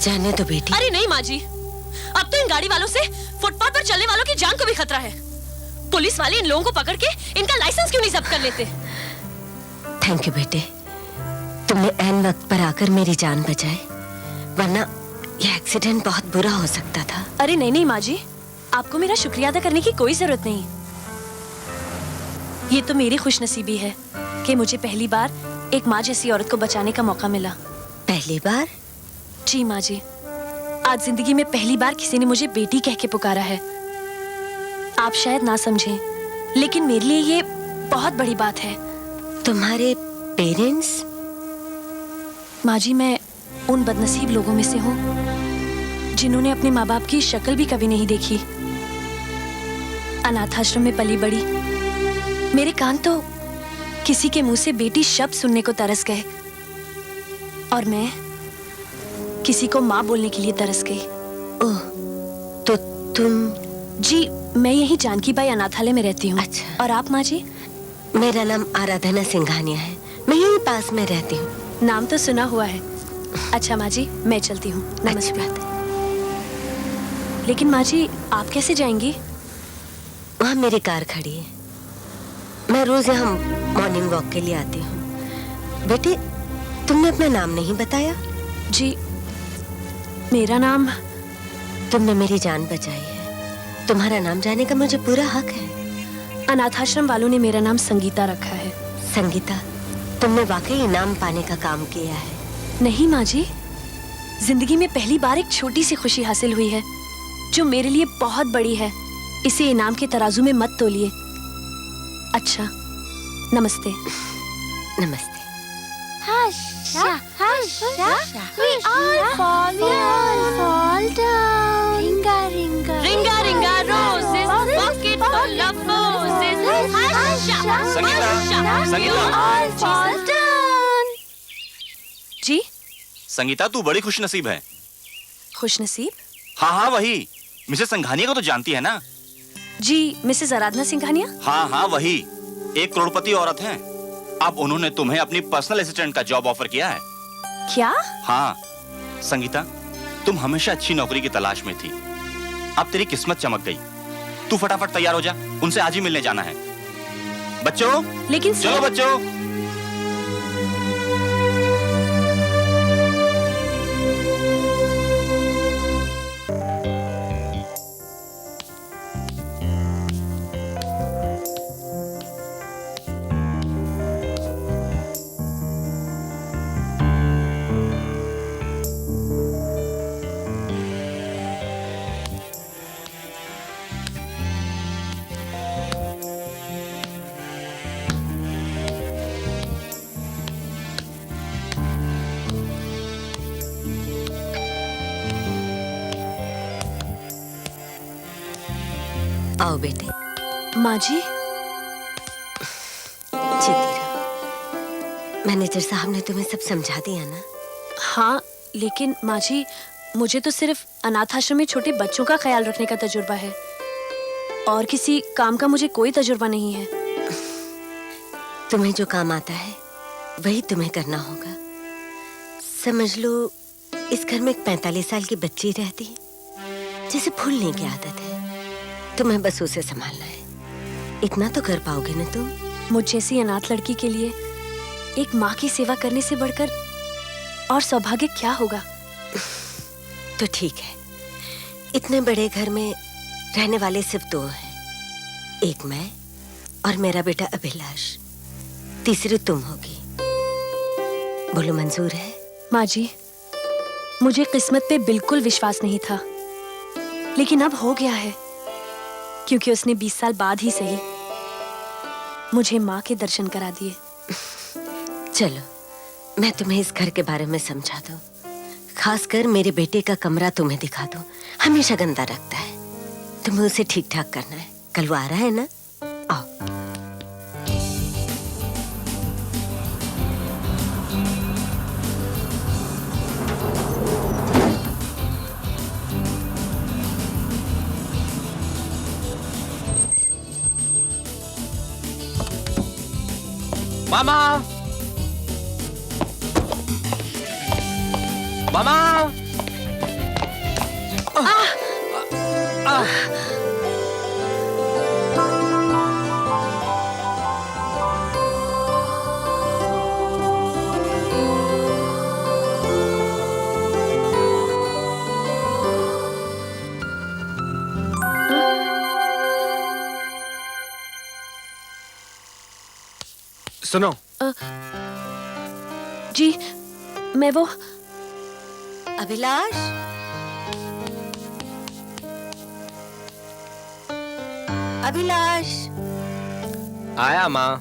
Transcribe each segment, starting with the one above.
जाने दो बेटी। अरे नहीं माँ जी, अब तो इन गाड़ी वालों से फुटपाथ पर चलने वालों की जान को भी खतरा है। पुलिस वाले इन लोगों को पकड़ के इनका लाइसेंस क्यों नहीं जब्त कर लेते? थैंक यू बेटे, तुमने ऐन वक्त पर आकर मेरी जान बचाई, वरना यह एक्सीडेंट बहुत बुरा हो सकता था। अरे नहीं नहीं माँ जी, आपको मेरा शुक्रिया अदा करने की कोई जरूरत नहीं। ये तो मेरी खुशनसीबी है कि मुझे पहली बार एक माँ जैसी औरत को बचाने का मौका मिला। पहली बार? जी माँ जी, आज जिंदगी में पहली बार किसी ने मुझे बेटी कह के पुकारा है। आप शायद ना समझें, लेकिन मेरे लिए ये बहुत बड़ी बात है। तुम्हारे पेरेंट्स? माँ जी, मैं उन बदनसीब लोगों में से हूँ जिन्होंने अपने माँ बाप की शक्ल भी कभी नहीं देखी। अनाथ आश्रम में पली बड़ी मेरे कान तो किसी के मुंह से बेटी शब्द सुनने को तरस गए, और मैं किसी को माँ बोलने के लिए तरस गई। ओह, तो तुम? जी, मैं यही जानकी बाई अनाथालय में रहती हूँ। अच्छा। और आप माँ जी? मेरा नाम आराधना सिंघानिया है, मैं यहीं पास में रहती हूँ। नाम तो सुना हुआ है। अच्छा माँ जी, मैं चलती हूँ। नमस्ते। लेकिन माँ जी, आप कैसे जाएंगी? वहाँ मेरी कार खड़ी है, मैं रोज यहाँ मॉर्निंग वॉक के लिए आती हूँ। बेटे, तुमने अपना नाम नहीं बताया। जी, मेरा नाम? तुमने मेरी जान बचाई है, तुम्हारा नाम जानने का मुझे पूरा हक है। अनाथाश्रम वालों ने मेरा नाम संगीता रखा है। संगीता, तुमने वाकई इनाम पाने का काम किया है। नहीं माँ जी, जिंदगी में पहली बार एक छोटी सी खुशी हासिल हुई है जो मेरे लिए बहुत बड़ी है। इसे इनाम के तराजू में मत तोलिए। अच्छा, नमस्ते। नमस्ते। We all fall down. Ringa, ringa, Ringa, ringa, roses, pocket full of roses. We all fall down. जी, संगीता, तू बड़ी खुशनसीब है। खुशनसीब? हाँ हाँ, वही मिसेस संघानिया को तो जानती है ना? जी, मिसेस आराधना सिंघानिया? हाँ हाँ, वही 1 करोड़पति औरत हैं। अब उन्होंने तुम्हें अपनी पर्सनल असिस्टेंट का जॉब ऑफर किया है। क्या? हाँ संगीता, तुम हमेशा अच्छी नौकरी की तलाश में थी, अब तेरी किस्मत चमक गई। तू फटाफट तैयार हो जा, उनसे आज ही मिलने जाना है। बच्चों, लेकिन चलो बच्चों। आओ बेटे। माँ जी? जीती रहो। मैनेजर साहब ने तुम्हें सब समझा दिया ना? हाँ, लेकिन माँ जी, मुझे तो सिर्फ अनाथ आश्रम में छोटे बच्चों का ख्याल रखने का तजुर्बा है, और किसी काम का मुझे कोई तजुर्बा नहीं है। तुम्हें जो काम आता है वही तुम्हें करना होगा। समझ लो, इस घर में एक 45 साल की बच्ची रहती है जिसे भूलने की आदत है, तुम्हें बस उसे संभालना है। इतना तो कर पाओगे ना तुम? मुझ जैसी अनाथ लड़की के लिए एक माँ की सेवा करने से बढ़कर और सौभाग्य क्या होगा? तो ठीक है, इतने बड़े घर में रहने वाले सिर्फ 2 हैं, एक मैं और मेरा बेटा अभिलाष, तीसरी तुम होगी। बोलो, मंजूर है? माँ जी, मुझे किस्मत पे बिल्कुल विश्वास नहीं था, लेकिन अब हो गया है, क्योंकि उसने 20 साल बाद ही सही मुझे माँ के दर्शन करा दिए। चलो, मैं तुम्हें इस घर के बारे में समझा दूं, खासकर मेरे बेटे का कमरा तुम्हें दिखा दूं। हमेशा गंदा रखता है, तुम्हें उसे ठीक ठाक करना है। कल वो आ रहा है ना? आओ। मामा, मामा, सुनो, जी मैं वो अभिलाष, अभिलाष, आया माँ।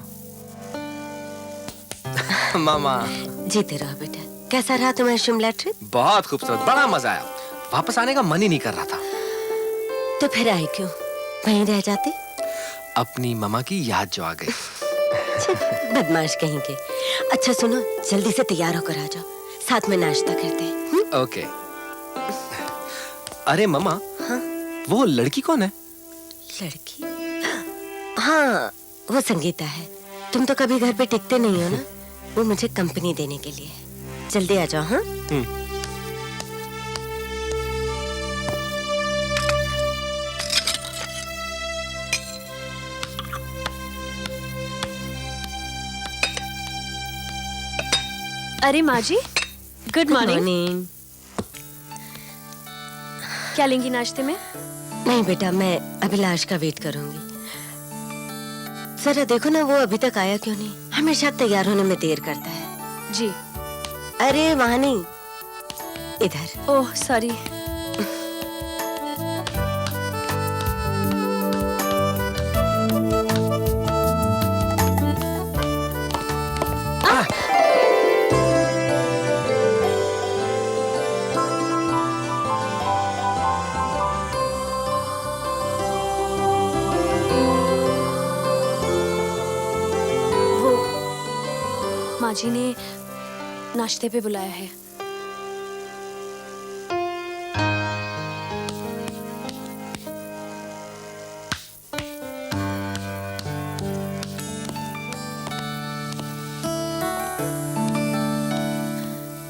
मामा, जीते रहो बेटा। कैसा रहा तुम्हारा शिमला ट्रिप? बहुत खूबसूरत, बड़ा मजा आया। वापस आने का मन ही नहीं कर रहा था। तो फिर आए क्यों? वहीं रह जाते। अपनी मामा की याद जो आ गई। बदमाश कहीं के। अच्छा सुनो, जल्दी से तैयार होकर आ जाओ, साथ में नाश्ता करते हैं। ओके। अरे मामा, हाँ? वो लड़की कौन है? लड़की? हाँ, वो संगीता है। तुम तो कभी घर पे टिकते नहीं हो ना, वो मुझे कंपनी देने के लिए है। जल्दी आ जाओ। हाँ, अरे माँ जी, गुड मॉर्निंग। मॉर्निंग। क्या लेंगी नाश्ते में? नहीं बेटा, मैं अभिलाष का वेट करूंगी। जरा देखो ना, वो अभी तक आया क्यों नहीं? हमेशा तैयार होने में देर करता है। जी। अरे वहाँ नहीं, इधर। Oh sorry. माँ जी ने नाश्ते पे बुलाया है।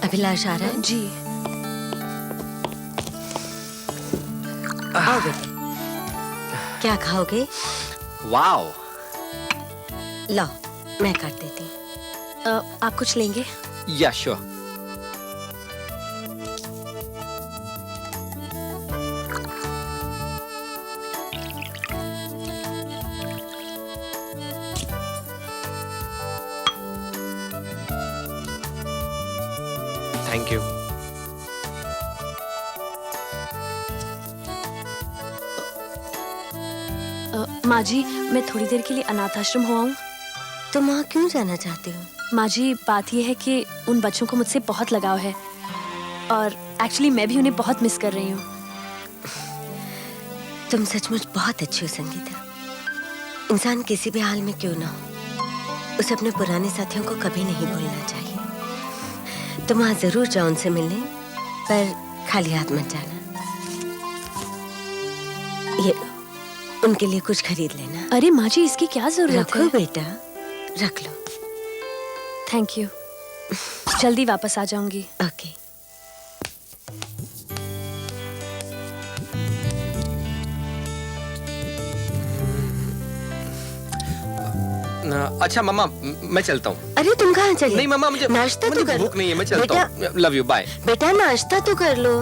अभिलाष आ रहा है? जी। आओ बेटे, क्या खाओगे? वाओ। लाओ, मैं काट देती हूँ। आप कुछ लेंगे? या श्योर। Thank you. माँ जी, मैं थोड़ी देर के लिए अनाथ आश्रम हो आऊं? तुम वहाँ क्यों जाना चाहती हो? माँ जी, बात यह है कि उन बच्चों को मुझसे बहुत लगाव है और एक्चुअली मैं भी उन्हें बहुत मिस कर रही हूँ। तुम सचमुच बहुत अच्छी हो संगीता। इंसान किसी भी हाल में क्यों ना हो, उसे अपने पुराने साथियों को कभी नहीं भूलना चाहिए। तुम वहाँ जरूर जाओ उनसे मिलने, पर खाली हाथ मत जाना। ये लो, उनके लिए कुछ खरीद लेना। अरे माँ जी, इसकी क्या जरूरत रखो है? बेटा, रख लो। Thank you. जल्दी वापस आ जाऊंगी। ओके। अच्छा मामा, मैं चलता हूँ। अरे तुम कहाँ चले? नहीं मामा, मुझे नाश्ता तो कर लो। भूख नहीं है, मैं चलता हूँ। Love you, bye. बेटा नाश्ता तो कर लो।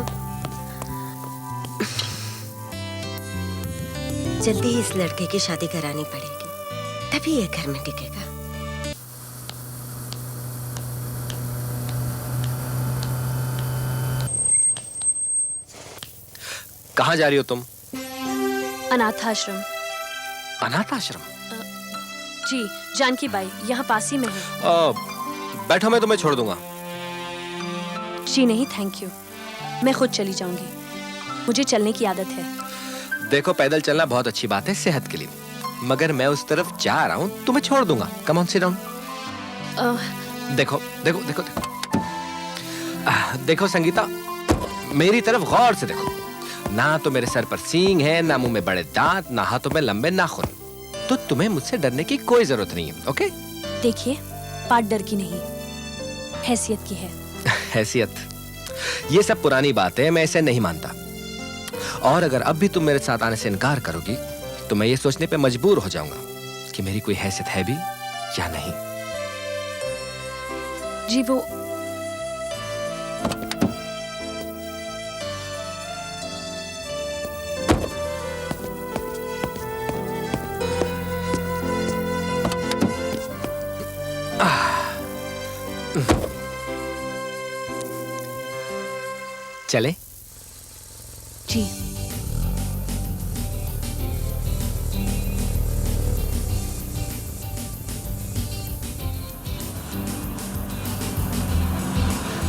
जल्दी ही इस लड़के की शादी करानी पड़ेगी, तभी ये घर में टिकेगा। कहाँ जा रही हो तुम? अनाथ आश्रम। अनाथ आश्रम? जी, जानकी बाई, यहाँ पास ही में है। बैठो, मैं तुम्हें छोड़ दूंगा। जी नहीं, थैंक यू। मैं खुद चली जाऊंगी, मुझे चलने की आदत है। देखो, पैदल चलना बहुत अच्छी बात है सेहत के लिए, मगर मैं उस तरफ जा रहा हूँ, तुम्हें छोड़ दूंगा। Come on, sit down. देखो देखो देखो देखो, देखो संगीता, मेरी तरफ गौर से देखो। ना तो मेरे सर पर सींग है, ना मुंह में बड़े दांत, ना हाथों में लंबे नाखून। तो तुम्हें मुझसे डरने की कोई जरूरत नहीं है, ओके? देखिए, बात डर की नहीं, हैसियत की है। हैसियत? ये सब पुरानी बात है, मैं इसे नहीं मानता। और अगर अब भी तुम मेरे साथ आने से इनकार करोगी, तो मैं ये सोचने पे मजबूर हो जाऊंगा कि मेरी कोई हैसियत है भी या नहीं। जी वो चले? जी।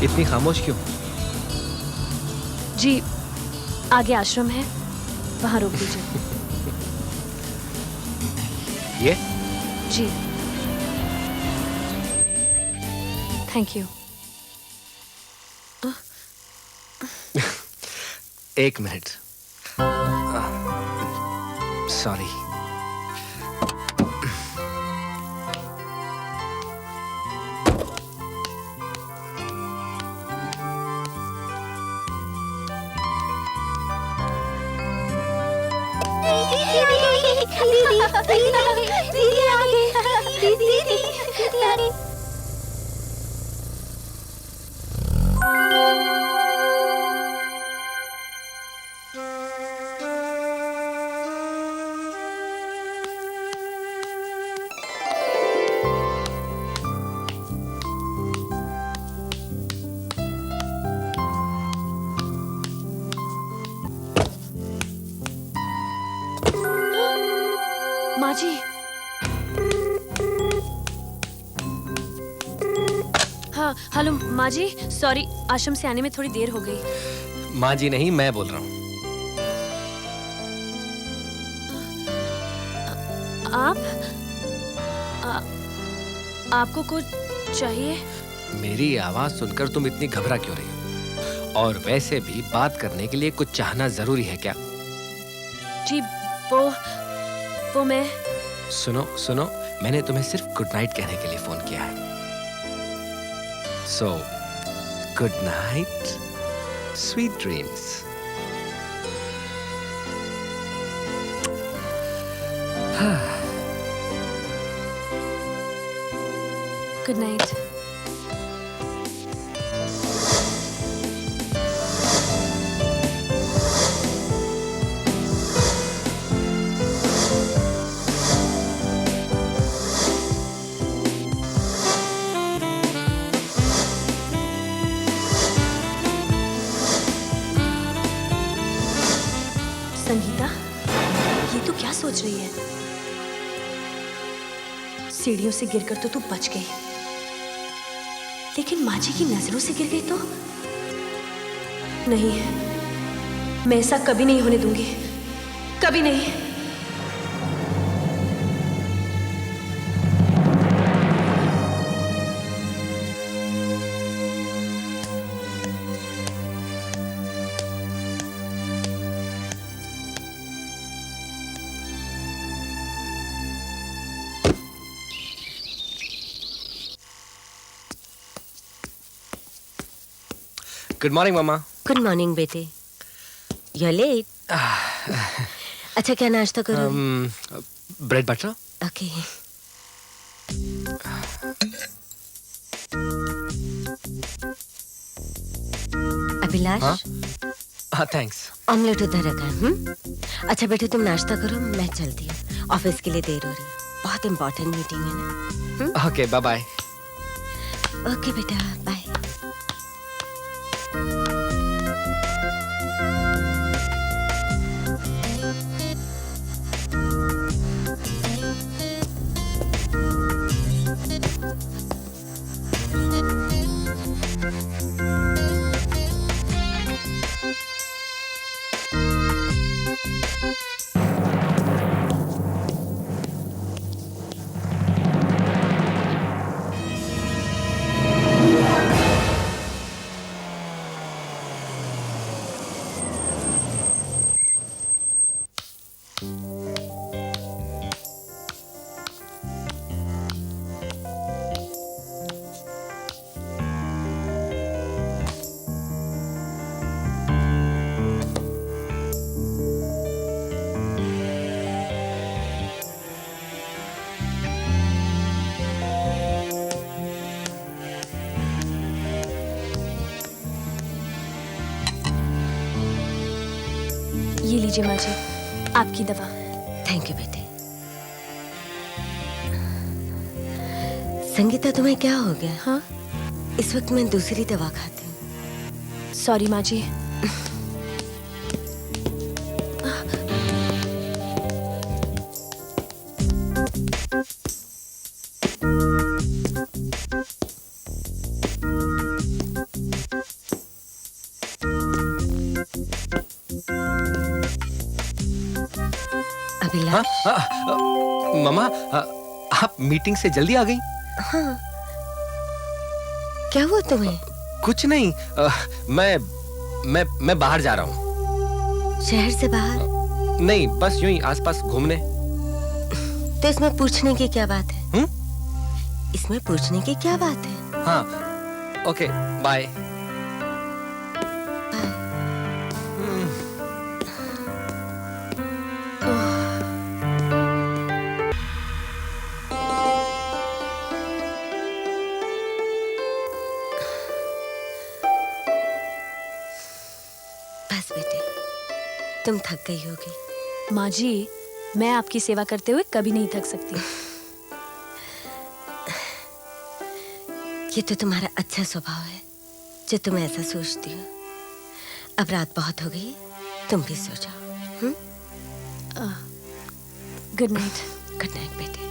इतनी खामोश क्यों? जी, आगे आश्रम है, वहां रोक दीजिए। ये? जी। Thank you. एक मिनट। सॉरी। दीदी आ गई। दीदी आ गई। माँ जी। हाँ, हेलो माँ जी, सॉरी, आश्रम से आने में थोड़ी देर हो गई। माँ जी नहीं, मैं बोल रहा हूँ। आपको कुछ चाहिए? मेरी आवाज सुनकर तुम इतनी घबरा क्यों रही हो? और वैसे भी बात करने के लिए कुछ चाहना जरूरी है क्या? जी, वो मैं... सुनो सुनो, मैंने तुम्हें सिर्फ गुड नाइट कहने के लिए फोन किया है। So good night, sweet dreams. Good night. Sangeeta, ये तू क्या सोच रही है? सीढ़ियों से गिरकर तो तू बच गई, लेकिन माँ जी की नजरों से गिर गई तो? नहीं है, मैं ऐसा कभी नहीं होने दूंगी, कभी नहीं। गुड मॉर्निंग मामा। गुड मॉर्निंग बेटे। You're late. अच्छा, क्या नाश्ता करो? Bread butter. ओके। अभिलाष, हाँ थैंक्स। ऑमलेट उधर रखा है। अच्छा बेटे, तुम नाश्ता करो, मैं चलती हूँ, ऑफिस के लिए देर हो रही है, बहुत इंपॉर्टेंट मीटिंग है ना। Okay, bye bye. ओके बेटा, बाय। ये लीजिए माँ जी, आपकी दवा। थैंक यू बेटे। संगीता, तुम्हें क्या हो गया? हाँ? इस वक्त मैं दूसरी दवा खाती हूँ। सॉरी माँ जी, अभिलाष, ममा, आप मीटिंग से जल्दी आ गई? हाँ, क्या हुआ तुम्हें? कुछ नहीं, मैं बाहर जा रहा हूँ। शहर से बाहर? नहीं, बस यूं ही आसपास घूमने। तो इसमें पूछने की क्या बात है? हम्म? इसमें पूछने की क्या बात है? हाँ, ओके, बाय। बस बेटे, तुम थक गई होगी। माँ जी, मैं आपकी सेवा करते हुए कभी नहीं थक सकती। ये तो तुम्हारा अच्छा स्वभाव है जो तुम ऐसा सोचती हो। अब रात बहुत हो गई, तुम भी सो जाओ। Good night. गुड नाइट बेटे।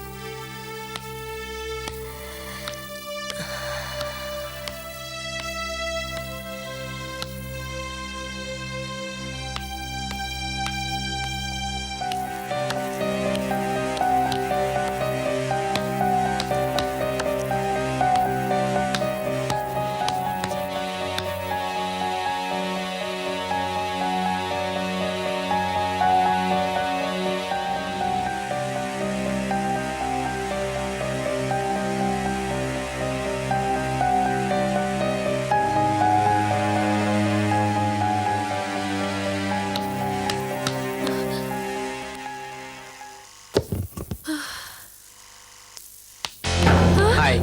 हाय।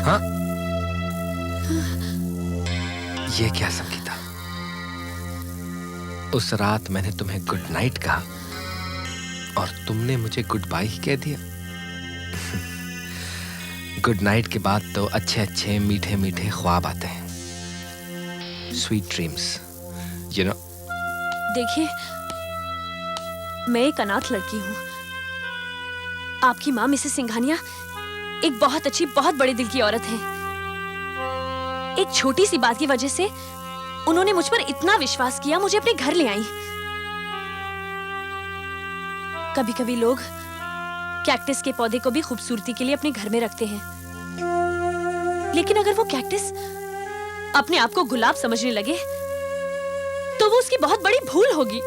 हाँ? ये क्या संगीता? उस रात मैंने तुम्हें गुड नाइट कहा और तुमने मुझे गुड बाय ही कह दिया। गुड नाइट के बाद तो अच्छे अच्छे मीठे मीठे ख्वाब आते हैं। Sweet dreams, you know. देखिए, मैं एक अनाथ लड़की हूँ। आपकी माँ मिसेस सिंघानिया एक बहुत अच्छी, बहुत बड़े दिल की औरत है। एक छोटी सी बात की वजह से उन्होंने मुझ पर इतना विश्वास किया, मुझे अपने घर ले आई। कभी कभी लोग कैक्टस के पौधे को भी खूबसूरती के लिए अपने घर में रखते हैं, लेकिन अगर वो कैक्टस अपने आप को गुलाब समझने लगे तो वो उसकी बहुत बड़ी भूल होगी।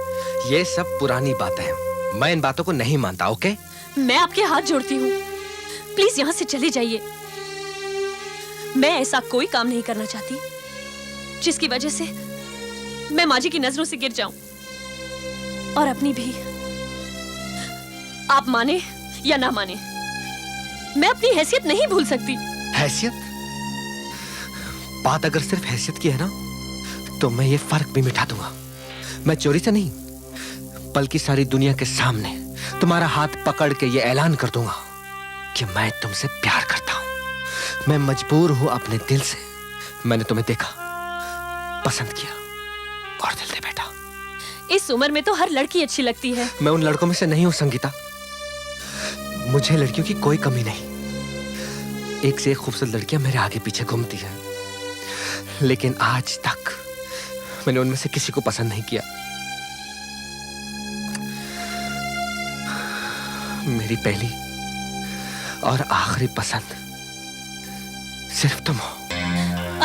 ये सब पुरानी बातें हैं, मैं इन बातों को नहीं मानता। ओके, मैं आपके हाथ जोड़ती हूँ, प्लीज यहाँ से चले जाइए। मैं ऐसा कोई काम नहीं करना चाहती जिसकी वजह से मैं माँ जी की नजरों से गिर जाऊं, और अपनी भी। आप माने या ना माने, मैं अपनी हैसियत नहीं भूल सकती। हैसियत? बात अगर सिर्फ हैसियत की है ना, तो मैं ये फर्क भी मिटा दूंगा। मैं चोरी से नहीं, बल्कि सारी दुनिया के सामने तुम्हारा हाथ पकड़ के ये ऐलान कर दूंगा कि मैं तुमसे प्यार करता हूं। मैं मजबूर हूं अपने दिल से। मैंने तुम्हें देखा, पसंद किया और दिल दे बैठा। इस उम्र में तो हर लड़की अच्छी लगती है। मैं उन लड़कों में से नहीं हूं संगीता। मुझे लड़कियों की कोई कमी नहीं। एक से एक खूबसूरत लड़कियां मेरे आगे पीछे घूमती हैं, लेकिन आज तक मैंने उनमें से किसी को पसंद नहीं किया। मेरी पहली और आखिरी पसंद सिर्फ तुम हो।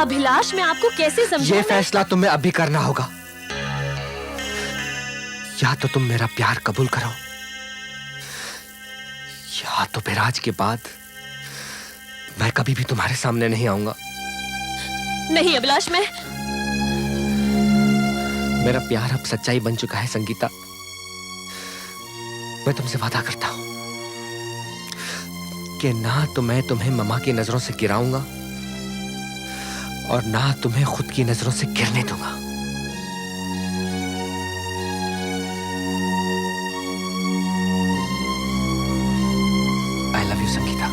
अभिलाष, मैं आपको कैसे समझाऊं? ये फैसला तुम्हें अभी करना होगा। या तो तुम मेरा प्यार कबूल करो, या तो फिर आज के बाद मैं कभी भी तुम्हारे सामने नहीं आऊंगा। नहीं अभिलाष, मेरा प्यार अब सच्चाई बन चुका है संगीता। मैं तुमसे वादा करता हूं कि ना तो मैं तुम्हें ममा की नजरों से गिराऊंगा और ना तुम्हें खुद की नजरों से गिरने दूंगा। I love you Sangeeta.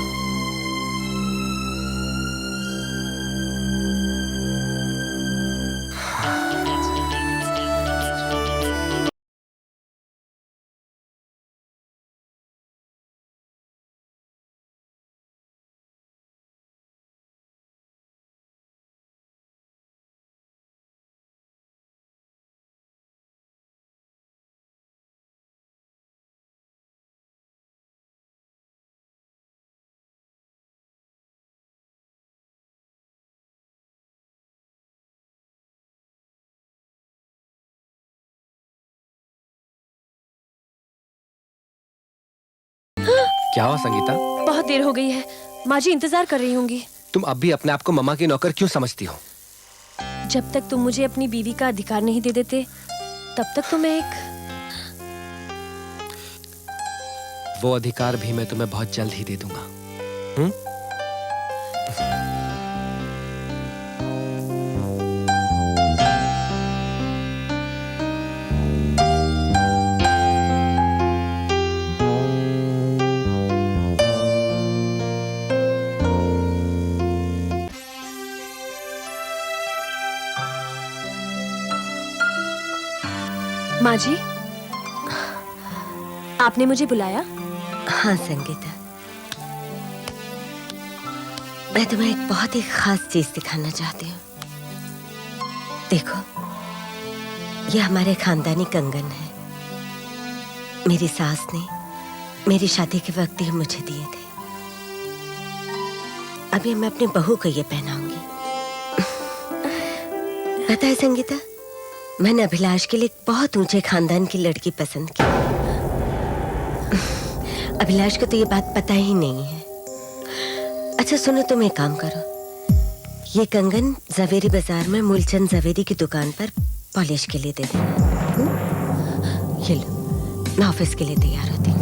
क्या हुआ संगीता? बहुत देर हो गई है, माँ जी इंतजार कर रही होंगी। तुम अब भी अपने आप को मम्मा की नौकर क्यों समझती हो? जब तक तुम मुझे अपनी बीवी का अधिकार नहीं दे देते, तब तक तो मैं एक... वो अधिकार भी मैं तुम्हें बहुत जल्द ही दे दूंगा। हम्म? माँ जी, आपने मुझे बुलाया? हाँ संगीता, मैं तुम्हें एक बहुत ही खास चीज दिखाना चाहती हूँ। देखो, ये हमारे खानदानी कंगन है। मेरी सास ने मेरी शादी के वक्त ही मुझे दिए थे। अभी मैं अपनी बहू को ये पहनाऊंगी। पता है संगीता, मैंने अभिलाष के लिए एक बहुत ऊंचे खानदान की लड़की पसंद की। अभिलाष को तो ये बात पता ही नहीं है। अच्छा सुनो, तुम एक काम करो, ये कंगन जवेरी बाजार में मूलचंद जवेरी की दुकान पर पॉलिश के लिए दे देना। ये लो, मैं ऑफिस के लिए तैयार होती हूँ।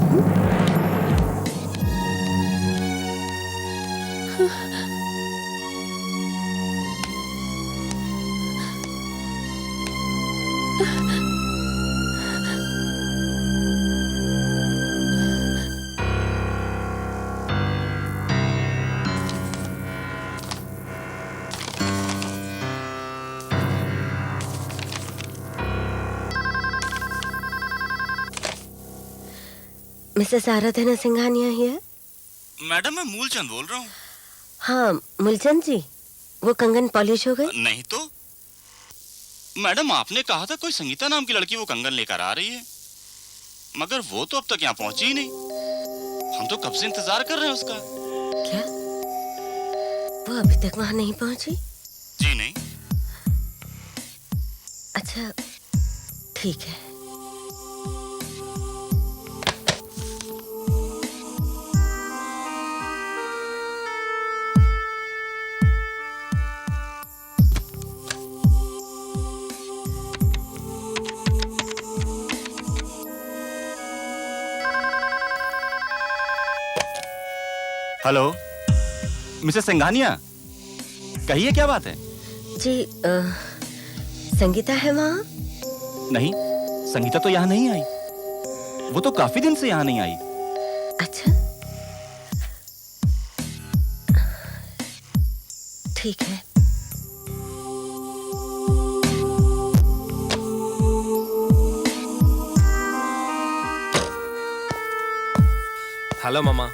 Mrs Aradhana Singhania here. Madam मैं मूलचंद बोल रहा हूँ। हाँ मूलचंद जी, वो कंगन पॉलिश हो गई? नहीं तो मैडम, आपने कहा था कोई संगीता नाम की लड़की वो कंगन लेकर आ रही है, मगर वो तो अब तक यहाँ पहुंची ही नहीं। हम तो कब से इंतजार कर रहे हैं उसका। क्या वो अभी तक वहां नहीं पहुंची? जी नहीं। अच्छा ठीक है। हेलो मिसेस सिंघानिया, कहिए क्या बात है? जी संगीता है वहाँ? नहीं, संगीता तो यहाँ नहीं आई। वो तो काफी दिन से यहाँ नहीं आई। अच्छा ठीक है। हेलो मामा।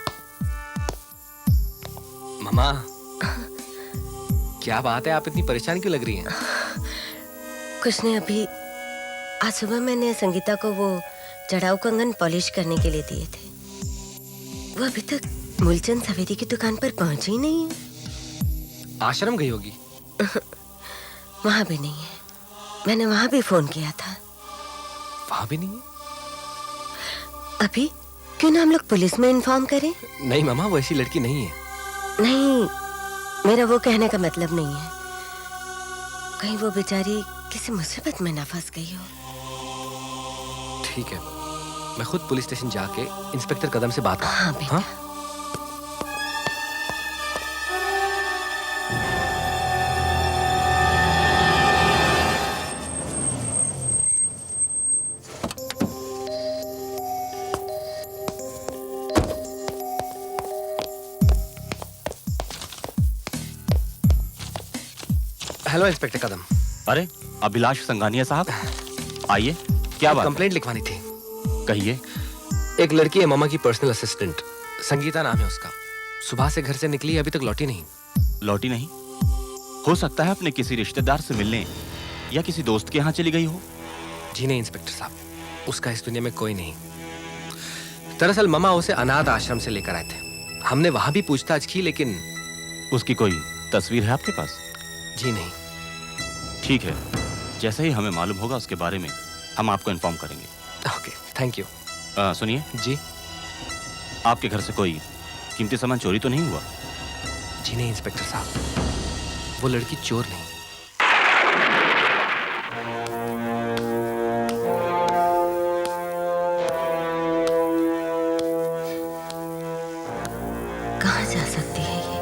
मामा, क्या बात है, आप इतनी परेशान क्यों लग रही हैं? कुछ नहीं, अभी आज सुबह मैंने संगीता को वो चढ़ाऊ कंगन पॉलिश करने के लिए दिए थे। वो अभी तक मूलचंद सवेरी की दुकान पर पहुंची ही नहीं है। आश्रम गई होगी। वहां भी नहीं है। मैंने वहां भी फोन किया था। वहां भी नहीं है? अभी क्यों ना हम लोग पुलिस में इन्फॉर्म करें? नहीं मामा, वो ऐसी लड़की नहीं है। नहीं, मेरा वो कहने का मतलब नहीं है। कहीं वो बेचारी किसी मुसीबत में ना फंस गई हो। ठीक है, मैं खुद पुलिस स्टेशन जाके इंस्पेक्टर कदम से बात हाँ करूं। बेटा। हाँ? हेलो इंस्पेक्टर कदम। अरे अभिलाष संघानिया साहब, आइए। क्या बात है? कंप्लेंट लिखवानी थी। कहिए। एक लड़की है मामा की पर्सनल असिस्टेंट, संगीता नाम है उसका। सुबह से घर से निकली, अभी तक लौटी नहीं। लौटी नहीं? हो सकता है अपने किसी रिश्तेदार से मिलने या किसी दोस्त के यहाँ चली गई हो। जी नहीं इंस्पेक्टर साहब, उसका इस दुनिया में कोई नहीं। दरअसल मामा उसे अनाथ आश्रम से लेकर आए थे। हमने वहां भी पूछताछ की, लेकिन उसकी कोई तस्वीर है आपके पास? जी नहीं। ठीक है, जैसे ही हमें मालूम होगा उसके बारे में हम आपको इन्फॉर्म करेंगे। Okay, thank you. सुनिए जी। आपके घर से कोई कीमती सामान चोरी तो नहीं हुआ? जी नहीं इंस्पेक्टर साहब, वो लड़की चोर नहीं। कहाँ जा सकती है ये?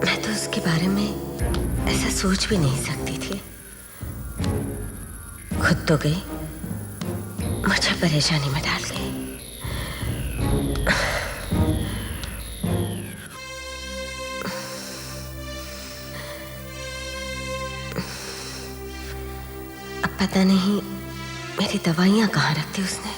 मैं तो उसके बारे में ऐसा सोच भी नहीं सकती थी। खुद तो गई, मुझे परेशानी में डाल गई। अब पता नहीं मेरी दवाइयां कहाँ रखती उसने।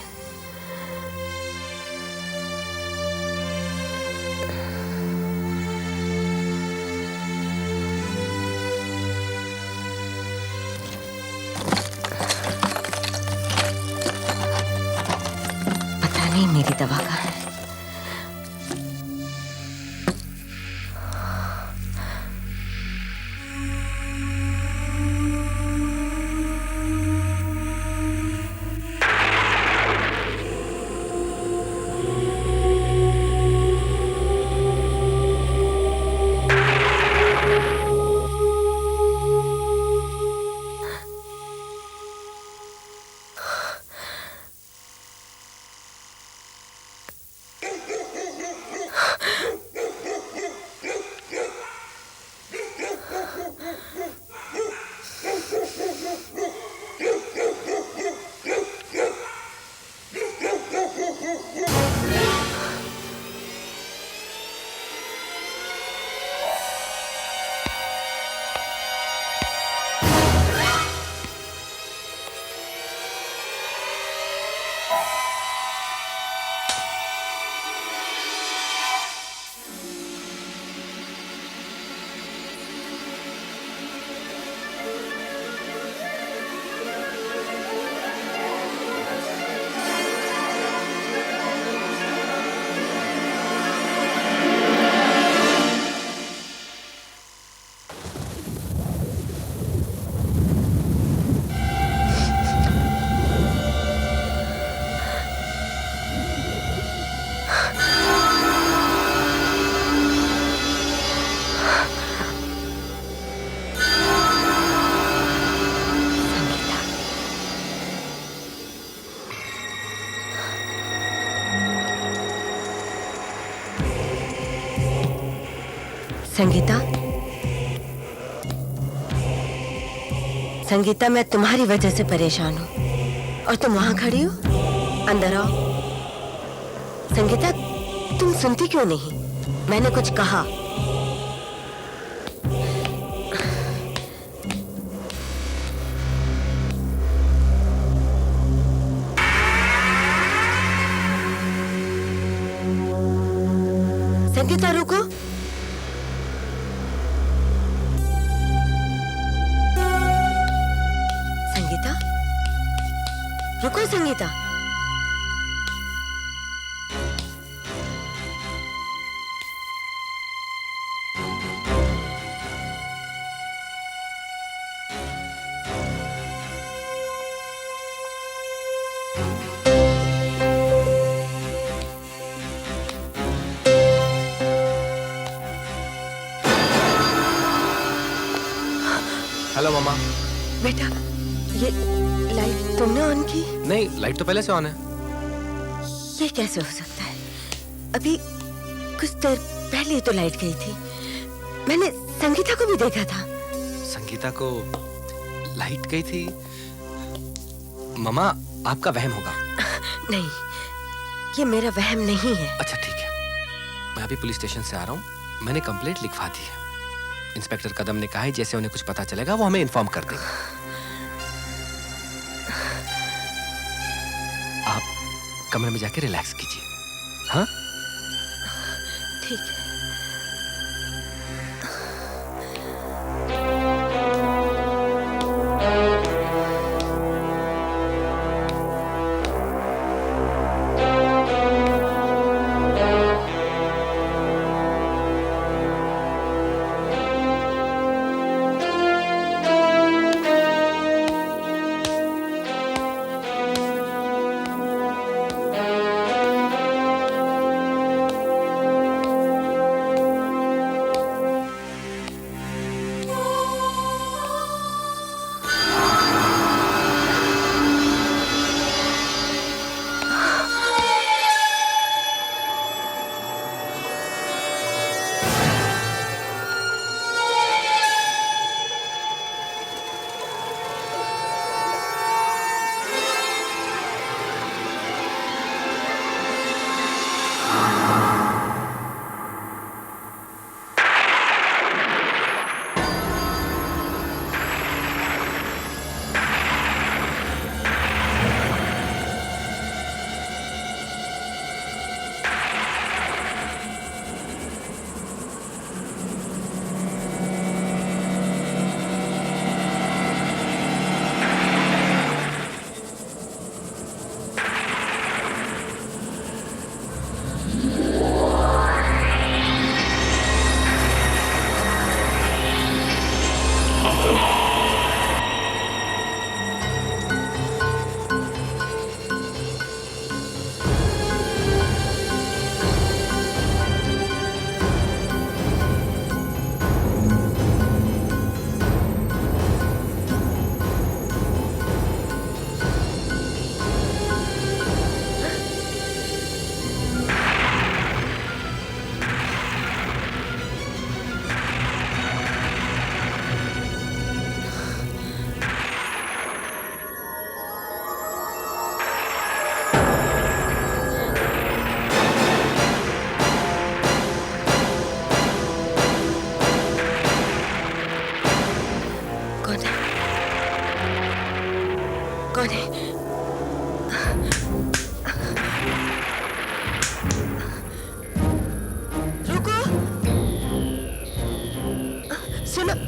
पता नहीं मेरी दवा कहाँ है। संगीता, संगीता, मैं तुम्हारी वजह से परेशान हूँ और तुम वहां खड़ी हो। अंदर आओ। संगीता, तुम सुनती क्यों नहीं? मैंने कुछ कहा। संगीता रुको। संगीता रुको। संगीता, हेलो मामा। बेटा, ये लाइट तुमने ऑन की? नहीं, लाइट तो पहले से ऑन है। ये कैसे हो सकता है? अभी कुछ देर पहले ही तो लाइट गई थी। मैंने संगीता को भी देखा था। संगीता को लाइट गई थी? मामा, आपका वहम होगा। नहीं, ये मेरा वहम नहीं है। अच्छा ठीक है, मैं अभी पुलिस स्टेशन से आ रहा हूँ। मैंने कंप्लेंट लिखवा दी है। इंस्पेक्टर कदम ने कहा है जैसे उन्हें कुछ पता चलेगा वो हमें इन्फॉर्म कर देगा। आप कमरे में जाके रिलैक्स कीजिए। हाँ, ठीक है।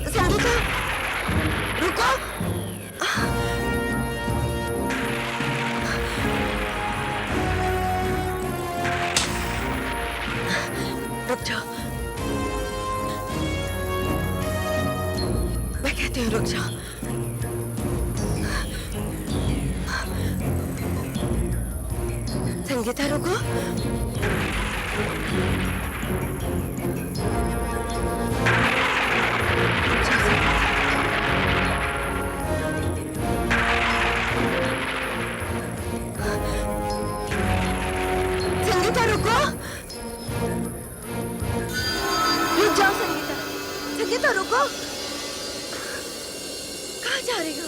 संगीता, रुको। रुक जाओ, मैं कहती हूँ रुक जाओ। संगीता रुको। संगीता रुको। रुक जाओ संगीता, संगीता रुको। कहाँ जा रही हो?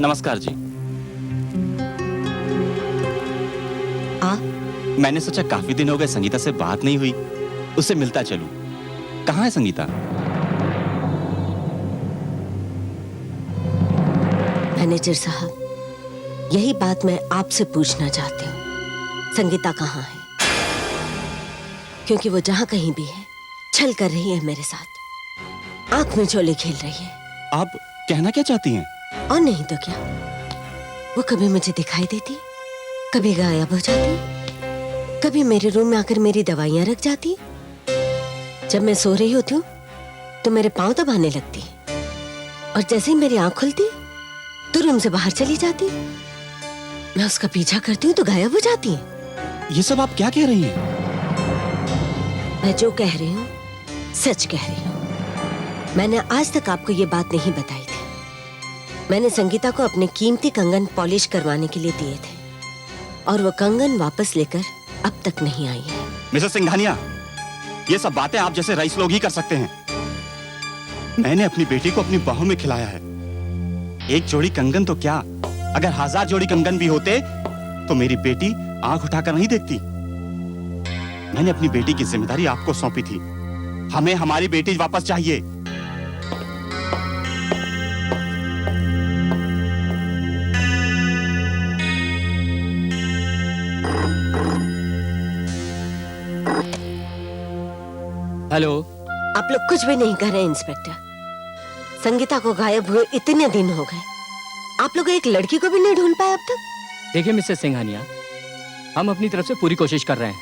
नमस्कार जी। मैंने सोचा काफी दिन हो गए संगीता से बात नहीं हुई, उससे मिलता चलूं। कहाँ है संगीता? मैनेजर साहब, यही बात मैं आपसे पूछना चाहती हूँ। संगीता कहाँ है? क्योंकि वो जहाँ कहीं भी है, छल कर रही है मेरे साथ, आंख में झोले खेल रही है। आप कहना क्या चाहती हैं? और नहीं तो क्या, वो कभी मुझे दिखाई देती, कभी गायब हो जाती, कभी मेरे रूम में आकर मेरी दवाइयां रख जाती। जब मैं सो रही होती हूँ तो मेरे पांव दबाने लगती, और जैसे ही मेरी आंख खुलती तो रूम से बाहर चली जाती। मैं उसका पीछा करती हूँ तो गायब हो जाती है। ये सब आप क्या कह रही हैं? मैं जो कह रही हूँ सच कह रही हूँ। मैंने आज तक आपको ये बात नहीं बताई थी। मैंने संगीता को अपने कीमती कंगन पॉलिश करवाने के लिए दिए थे, और वो कंगन वापस लेकर अब तक नहीं आई है। मिसेस सिंघानिया, ये सब बातें आप जैसे रईस लोग ही कर सकते हैं। मैंने अपनी बेटी को अपनी बाहों में खिलाया है। एक जोड़ी कंगन तो क्या, अगर 1000 जोड़ी कंगन भी होते तो मेरी बेटी आंख उठाकर नहीं देखती। मैंने अपनी बेटी की जिम्मेदारी आपको सौंपी थी। हमें हमारी बेटी वापस चाहिए। हेलो। आप लोग कुछ भी नहीं कर रहे इंस्पेक्टर। संगीता को गायब हुए इतने दिन हो गए, आप लोग एक लड़की को भी नहीं ढूंढ पाए अब तक। देखिए मिसेस सिंघानिया, हम अपनी तरफ से पूरी कोशिश कर रहे हैं,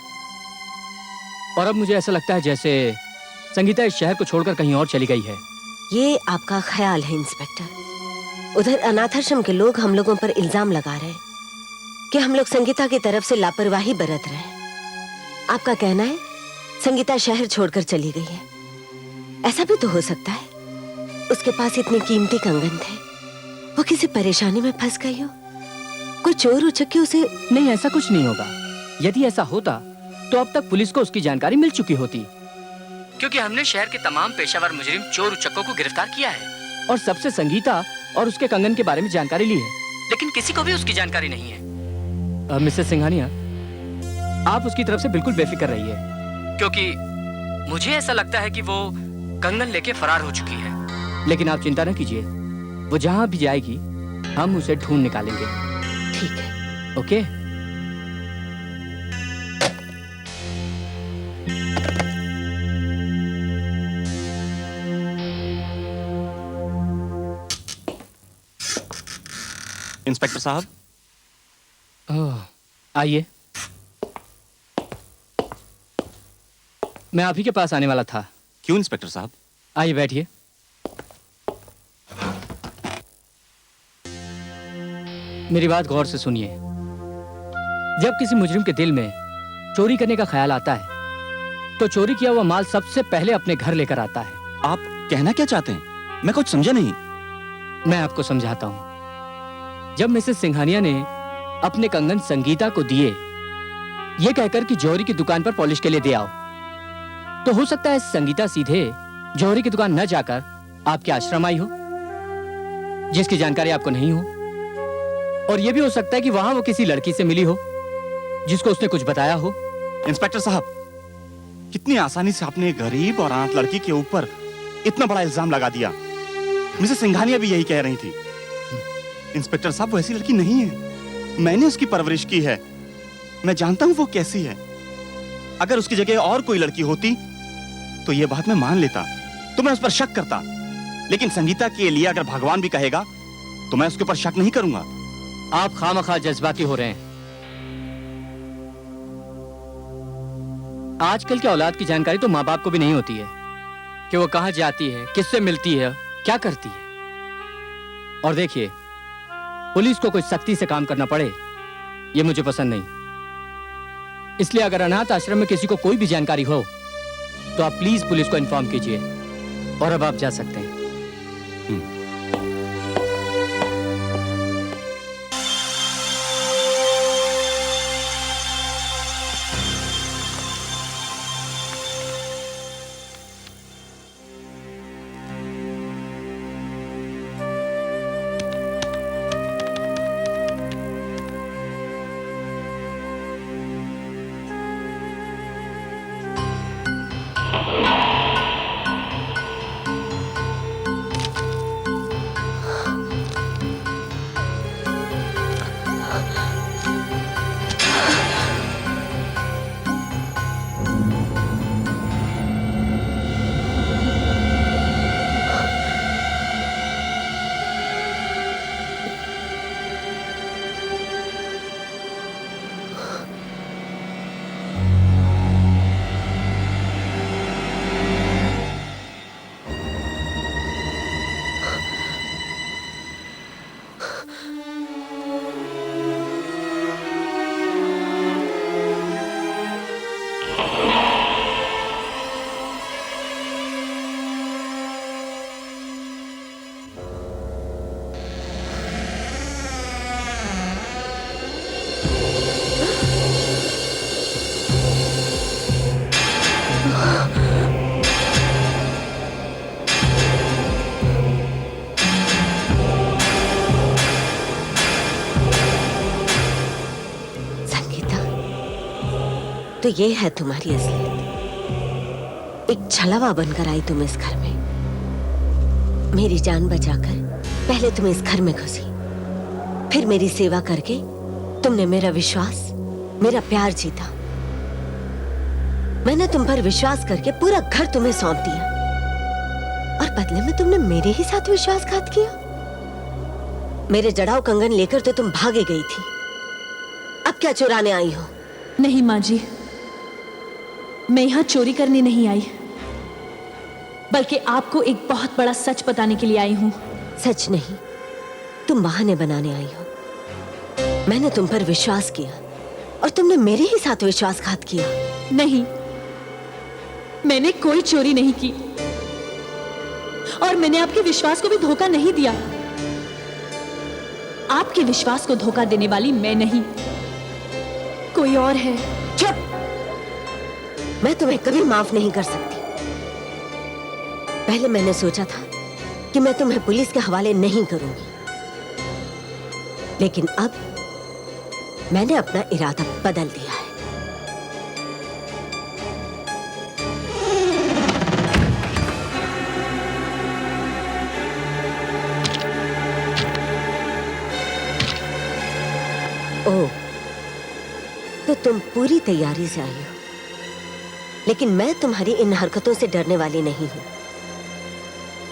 और अब मुझे ऐसा लगता है जैसे संगीता इस शहर को छोड़कर कहीं और चली गई है। ये आपका ख्याल है इंस्पेक्टर। उधर अनाथाश्रम के लोग हम लोगों पर इल्जाम लगा रहे हैं कि हम लोग संगीता की तरफ से लापरवाही बरत रहे हैं। आपका कहना है संगीता शहर छोड़कर चली गई है। ऐसा भी तो हो सकता है उसके पास इतने कीमती कंगन थे, वो किसी परेशानी में फंस गई हो, कोई चोर उचक के उसे। नहीं, ऐसा कुछ नहीं होगा। यदि ऐसा होता तो अब तक पुलिस को उसकी जानकारी मिल चुकी होती, क्योंकि हमने शहर के तमाम पेशावर मुजरिम चोर उचक्कों को गिरफ्तार किया है और सबसे संगीता और उसके कंगन के बारे में जानकारी ली है, लेकिन किसी को भी उसकी जानकारी नहीं है। मिसेस सिंघानिया, आप उसकी तरफ से बिल्कुल बेफिक्र रहिए, क्योंकि मुझे ऐसा लगता है कि वो कंगन लेके फरार हो चुकी है। लेकिन आप चिंता न कीजिए, वो जहां भी जाएगी हम उसे ढूंढ निकालेंगे। ठीक है। ओके? इंस्पेक्टर साहब, आइए। मैं आप ही के पास आने वाला था। क्यों इंस्पेक्टर साहब? आइए बैठिए। मेरी बात गौर से सुनिए। जब किसी मुजरिम के दिल में चोरी करने का ख्याल आता है तो चोरी किया हुआ माल सबसे पहले अपने घर लेकर आता है। आप कहना क्या चाहते हैं? मैं कुछ समझा नहीं। मैं आपको समझाता हूं। जब मिसेस सिंघानिया ने अपने कंगन संगीता को दिए ये कहकर कि जौहरी की दुकान पर पॉलिश के लिए दे आओ, तो हो सकता है संगीता सीधे जौहरी की दुकान न जाकर आपके आश्रम आई हो, जिसकी जानकारी आपको नहीं हो। और यह भी हो सकता है कि वहां वो किसी लड़की से मिली हो जिसको उसने कुछ बताया हो। इंस्पेक्टर साहब, कितनी आसानी से आपने एक गरीब और अनाथ लड़की के ऊपर इतना बड़ा इल्जाम लगा दिया। मिसेस सिंघानिया भी यही कह रही थी। इंस्पेक्टर साहब, वो ऐसी लड़की नहीं है। मैंने उसकी परवरिश की है, मैं जानता हूं वो कैसी है। अगर उसकी जगह और कोई लड़की होती तो ये बात मैं मान लेता, तो मैं उस पर शक करता। लेकिन संगीता के लिए अगर भगवान भी कहेगा तो मैं उसके ऊपर शक नहीं करूंगा। आप खामखा जज्बाती हो रहे हैं। आजकल के औलाद की जानकारी तो माँ बाप को भी नहीं होती है कि वो कहां जाती है, किससे मिलती है, क्या करती है। और देखिए, पुलिस को कोई सख्ती से काम करना पड़े ये मुझे पसंद नहीं। इसलिए अगर अनाथ आश्रम में किसी को कोई भी जानकारी हो तो आप प्लीज पुलिस को इन्फॉर्म कीजिए। और अब आप जा सकते हैं। तो ये है तुम्हारी असलियत। एक छलावा बनकर आई तुम इस घर में। मेरी जान बचाकर पहले तुम इस घर में घुसी, फिर मेरी सेवा करके तुमने मेरा विश्वास, मेरा प्यार जीता। मैंने तुम पर विश्वास करके पूरा घर तुम्हें सौंप दिया और बदले में तुमने मेरे ही साथ विश्वासघात किया। मेरे जड़ाऊ कंगन लेकर तो तुम भागे गई थी, अब क्या चुराने आई हो? नहीं माँ जी, मैं यहाँ चोरी करने नहीं आई, बल्कि आपको एक बहुत बड़ा सच बताने के लिए आई हूँ। सच नहीं, तुम बहाने बनाने आई हो। मैंने तुम पर विश्वास किया और तुमने मेरे ही साथ विश्वासघात किया। नहीं, मैंने कोई चोरी नहीं की और मैंने आपके विश्वास को भी धोखा नहीं दिया। आपके विश्वास को धोखा देने वाली मैं नहीं, कोई और है। चुप! मैं तुम्हें कभी माफ नहीं कर सकती। पहले मैंने सोचा था कि मैं तुम्हें पुलिस के हवाले नहीं करूंगी, लेकिन अब मैंने अपना इरादा बदल दिया है। ओह, तो तुम पूरी तैयारी से आई हो, लेकिन मैं तुम्हारी इन हरकतों से डरने वाली नहीं हूं।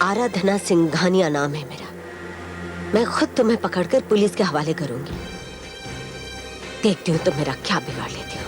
आराधना सिंघानिया नाम है मेरा। मैं खुद तुम्हें पकड़कर पुलिस के हवाले करूंगी। देखती हूं तुम मेरा क्या बिगाड़ लेती हो।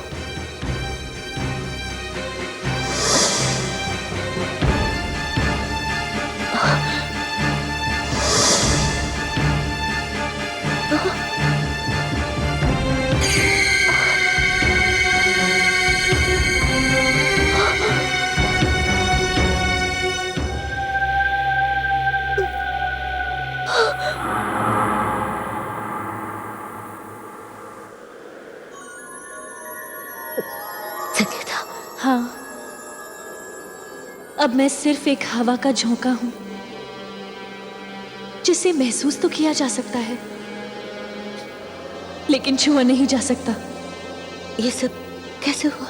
हाँ, अब मैं सिर्फ एक हवा का झोंका हूं जिसे महसूस तो किया जा सकता है लेकिन छुआ नहीं जा सकता। ये सब कैसे हुआ?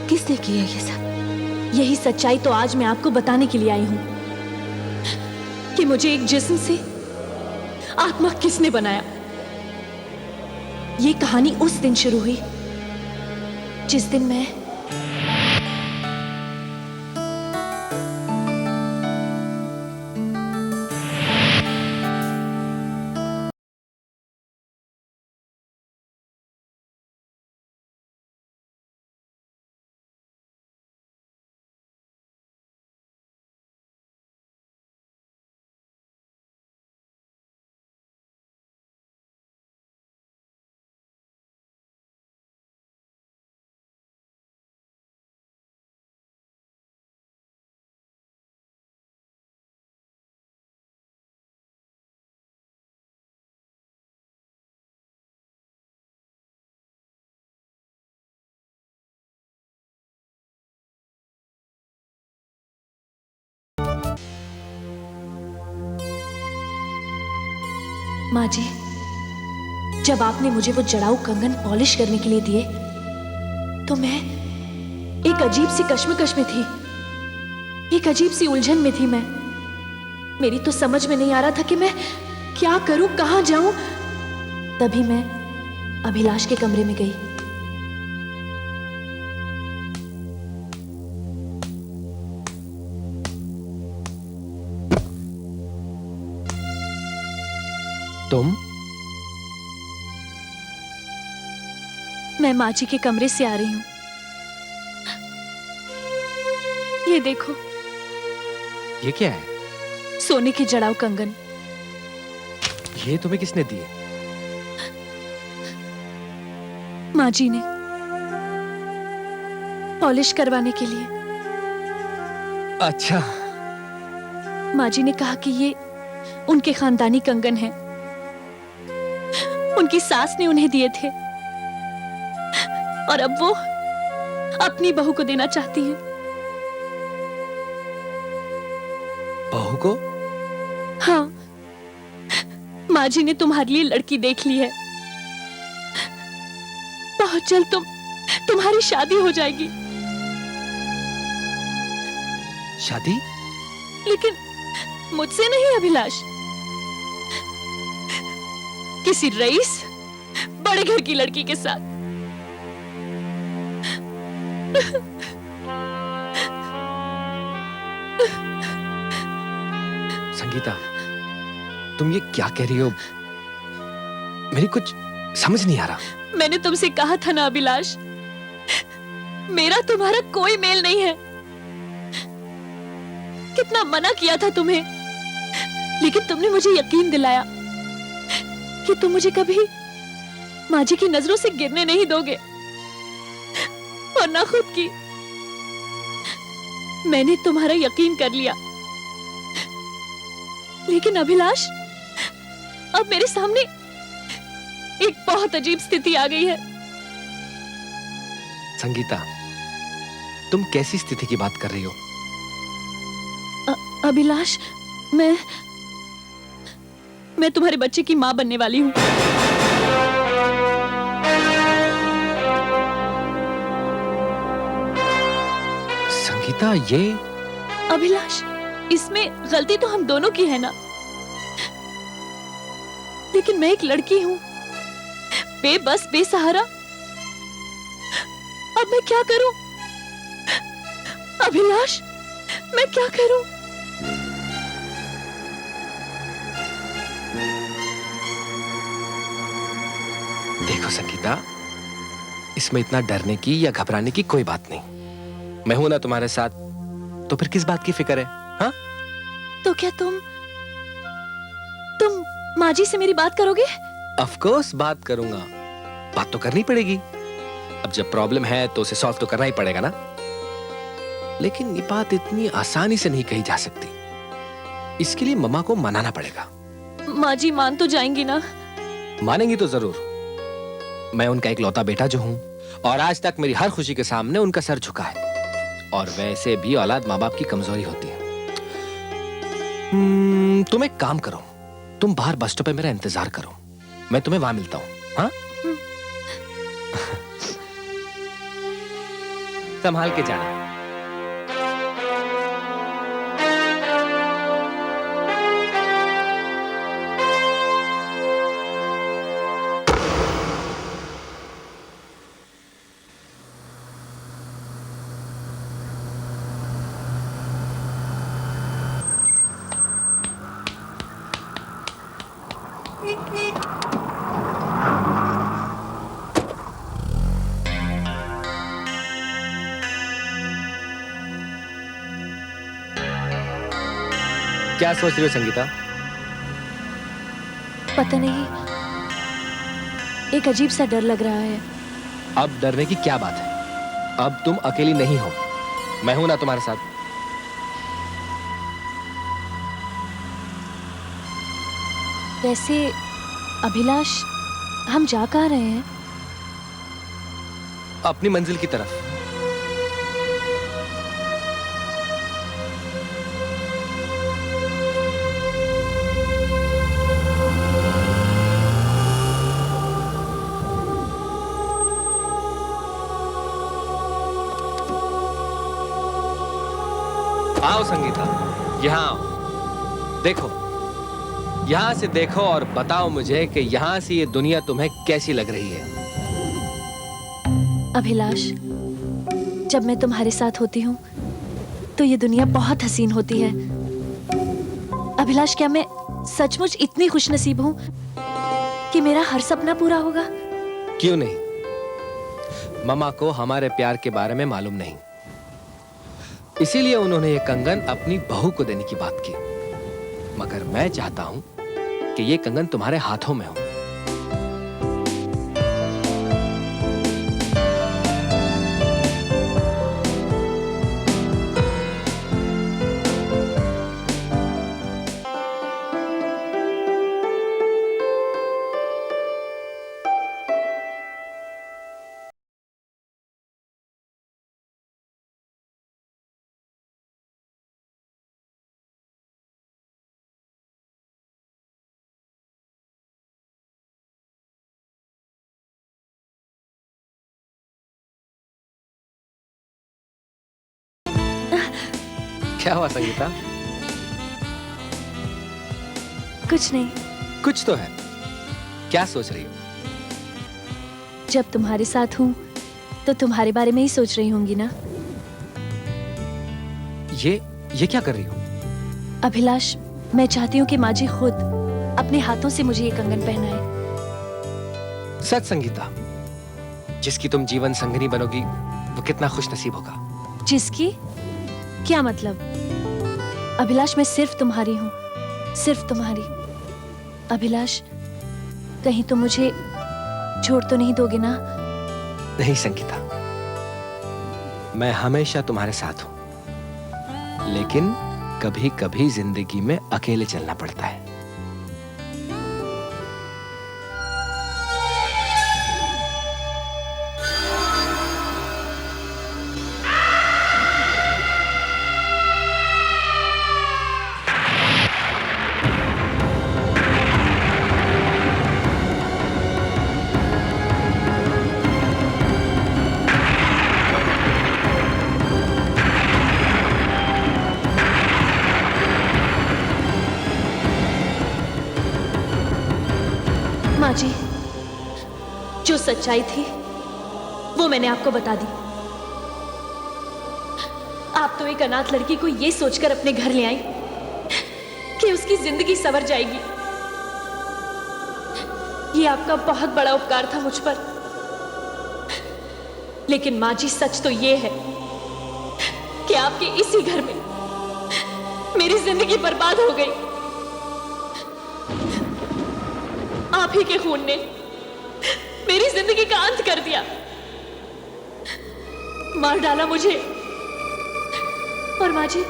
किसने किया ये सब? यही सच्चाई तो आज मैं आपको बताने के लिए आई हूं कि मुझे एक जिस्म से आत्मा किसने बनाया। ये कहानी उस दिन शुरू हुई जिस दिन मैं माँ जी, जब आपने मुझे वो जड़ाऊ कंगन पॉलिश करने के लिए दिए तो मैं एक अजीब सी कश्मकश में थी, एक अजीब सी उलझन में थी। मेरी तो समझ में नहीं आ रहा था कि मैं क्या करूं, कहां जाऊं। तभी मैं अभिलाष के कमरे में गई। तुम? मैं माँ जी के कमरे से आ रही हूं। ये देखो, ये क्या है? सोने के जड़ाऊ कंगन। ये तुम्हें किसने दिए? माँ जी ने, पॉलिश करवाने के लिए। अच्छा। माँ जी ने कहा कि ये उनके खानदानी कंगन हैं। उनकी सास ने उन्हें दिए थे और अब वो अपनी बहू को देना चाहती हैं। बहू को? हाँ, माँ जी ने तुम्हारे लिए लड़की देख ली है। बहुत जल्द तुम्हारी शादी हो जाएगी। शादी? लेकिन मुझसे नहीं अभिलाष, किसी रईस बड़े घर की लड़की के साथ। संगीता, तुम ये क्या कह रही हो? मेरी कुछ समझ नहीं आ रहा। मैंने तुमसे कहा था ना अभिलाष, मेरा तुम्हारा कोई मेल नहीं है। कितना मना किया था तुम्हें, लेकिन तुमने मुझे यकीन दिलाया कि तुम मुझे कभी माँ जी की नजरों से गिरने नहीं दोगे, और ना खुद की। मैंने तुम्हारा यकीन कर लिया, लेकिन अभिलाष, अब मेरे सामने एक बहुत अजीब स्थिति आ गई है। संगीता, तुम कैसी स्थिति की बात कर रही हो? अभिलाष, मैं तुम्हारे बच्चे की मां बनने वाली हूं। संगीता, ये? अभिलाष, इसमें गलती तो हम दोनों की है ना, लेकिन मैं एक लड़की हूं, बेबस, बेसहारा। अब मैं क्या करूं? अभिलाष, मैं क्या करूं? देखो संगीता, इसमें इतना डरने की या घबराने की कोई बात नहीं। मैं हूं ना तुम्हारे साथ, तो फिर किस बात की फिक्र है? हाँ? तो क्या तुम माँ जी से मेरी बात करोगे? ऑफ कोर्स बात करूंगा। बात तो करनी पड़ेगी। अब जब प्रॉब्लम है तो उसे सॉल्व तो करना ही पड़ेगा ना। लेकिन ये बात इतनी आसानी से नहीं कही जा सकती। इसके लिए मम्मा को मनाना पड़ेगा। माँ जी मान तो जाएंगी ना? मानेंगी तो जरूर। मैं उनका एक लौता बेटा जो हूं, और आज तक मेरी हर खुशी के सामने उनका सर झुका है। और वैसे भी औलाद माँ बाप की कमजोरी होती है। तुम एक काम करो, तुम बाहर बस स्टॉप पे मेरा इंतजार करो, मैं तुम्हें वहां मिलता हूँ। हाँ? संभाल के जाना। क्या सोच रही हो संगीता? पता नहीं, एक अजीब सा डर लग रहा है। अब डरने की क्या बात है? अब तुम अकेली नहीं हो, मैं हूं ना तुम्हारे साथ। वैसे अभिलाष, हम जा कहाँ रहे हैं? अपनी मंजिल की तरफ। आओ संगीता, यहाँ आओ। देखो, यहाँ से देखो और बताओ मुझे कि यहाँ से ये दुनिया तुम्हें कैसी लग रही है। अभिलाष, जब मैं तुम्हारे साथ होती हूँ तो ये दुनिया बहुत हसीन होती है। अभिलाष, क्या मैं सचमुच इतनी खुशनसीब हूँ कि मेरा हर सपना पूरा होगा? क्यों नहीं? मम्मा को हमारे प्यार के बारे में मालूम नहीं, इसीलिए उन्होंने ये कंगन अपनी बहू को देने की बात की। मगर मैं चाहता हूं कि ये कंगन तुम्हारे हाथों में हो। क्या हुआ संगीता? कुछ नहीं। कुछ तो है। क्या सोच रही हो? जब तुम्हारे साथ हूँ तो तुम्हारे बारे में ही सोच रही होंगी ना? ये क्या कर रही हो? अभिलाष, मैं चाहती हूँ कि माँ जी खुद अपने हाथों से मुझे ये कंगन पहनाए। सच संगीता, जिसकी तुम जीवन संगिनी बनोगी वो कितना खुशनसीब होगा। जिसकी? क्या मतलब? अभिलाष, मैं सिर्फ तुम्हारी हूँ, सिर्फ तुम्हारी। अभिलाष, कहीं तुम मुझे छोड़ तो नहीं दोगे ना? नहीं संगीता, मैं हमेशा तुम्हारे साथ हूं, लेकिन कभी कभी जिंदगी में अकेले चलना पड़ता है। माँ जी, जो सच्चाई थी वो मैंने आपको बता दी। आप तो एक अनाथ लड़की को ये सोचकर अपने घर ले आई कि उसकी जिंदगी संवर जाएगी। ये आपका बहुत बड़ा उपकार था मुझ पर। लेकिन माँ जी, सच तो ये है कि आपके इसी घर में मेरी जिंदगी बर्बाद हो गई। आप ही के खून ने मेरी जिंदगी का अंत कर दिया, मार डाला मुझे। और माँ जी,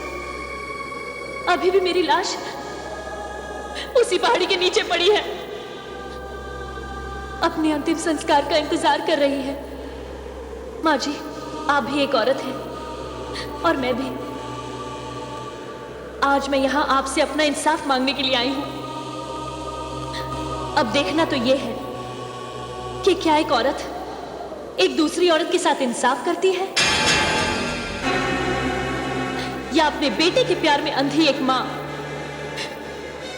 अभी भी मेरी लाश उसी पहाड़ी के नीचे पड़ी है, अपने अंतिम संस्कार का इंतजार कर रही है। माँ जी, आप भी एक औरत हैं और मैं भी। आज मैं यहाँ आपसे अपना इंसाफ मांगने के लिए आई हूँ। अब देखना तो ये है कि क्या एक औरत एक दूसरी औरत के साथ इंसाफ करती है या अपने बेटे के प्यार में अंधी एक माँ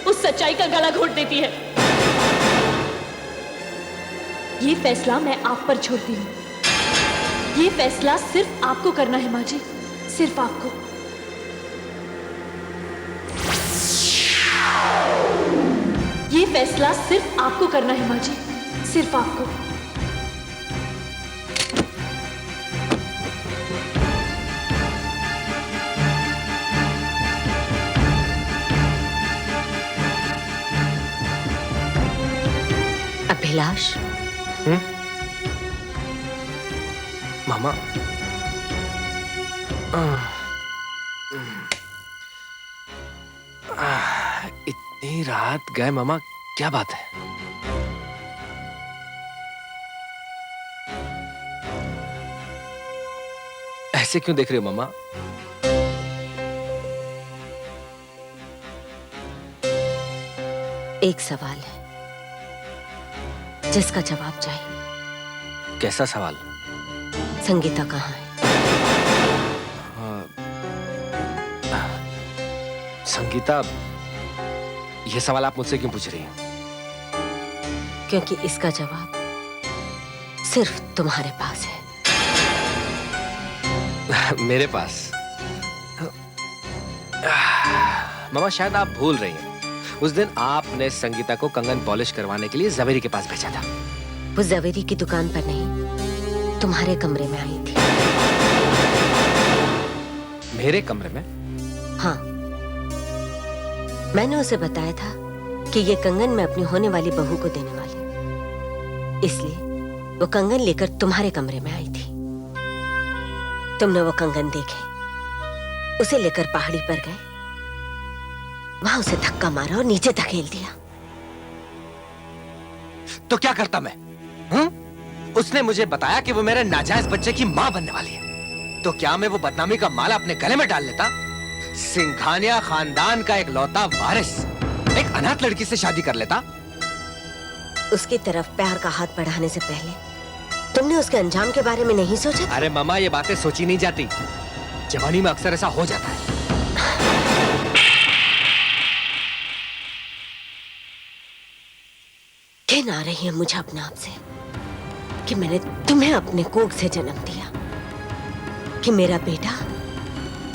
उस सच्चाई का गला घोट देती है। ये फैसला मैं आप पर छोड़ती हूँ। ये फैसला सिर्फ आपको करना है माँ जी, सिर्फ आपको। ये फैसला सिर्फ आपको करना है माँ जी, सिर्फ आपको। अभिलाष, मामा, इतनी रात गए मामा, क्या बात है? ऐसे क्यों देख रहे हो मामा? एक सवाल है जिसका जवाब चाहिए। कैसा सवाल? संगीता कहाँ है? संगीता, ये सवाल आप मुझसे क्यों पूछ रही हैं? क्योंकि इसका जवाब सिर्फ तुम्हारे पास है। मेरे पास? मामा, शायद आप भूल रही हैं। उस दिन आपने संगीता को कंगन पॉलिश करवाने के लिए जवेरी के पास भेजा था। वो जवेरी की दुकान पर नहीं, तुम्हारे कमरे में आई थी। मेरे कमरे में? हाँ, मैंने उसे बताया था कि ये कंगन मैं अपनी होने वाली बहू को देने वाली हूं। इसलिए वो कंगन लेकर तुम्हारे कमरे में आई थी। तुमने वो कंगन देखे, उसे लेकर पहाड़ी पर गए, वहां उसे धक्का मारा और नीचे धकेल दिया। तो क्या करता मैं? उसने मुझे बताया कि वो मेरे नाजायज बच्चे की मां बनने वाली है। तो क्या मैं वो बदनामी का माला अपने गले में डाल लेता? सिंघानिया खानदान का एक लौता वारिस एक अनाथ लड़की से शादी कर लेता? उसकी तरफ प्यार का हाथ बढ़ाने से पहले तुमने उसके अंजाम के बारे में नहीं सोचा? अरे मामा, ये बातें सोची नहीं जाती। जवानी में अक्सर ऐसा हो जाता है। घिन आ रही है मुझे अपने आप से कि मैंने तुम्हें अपने कोख से जन्म दिया, कि मेरा बेटा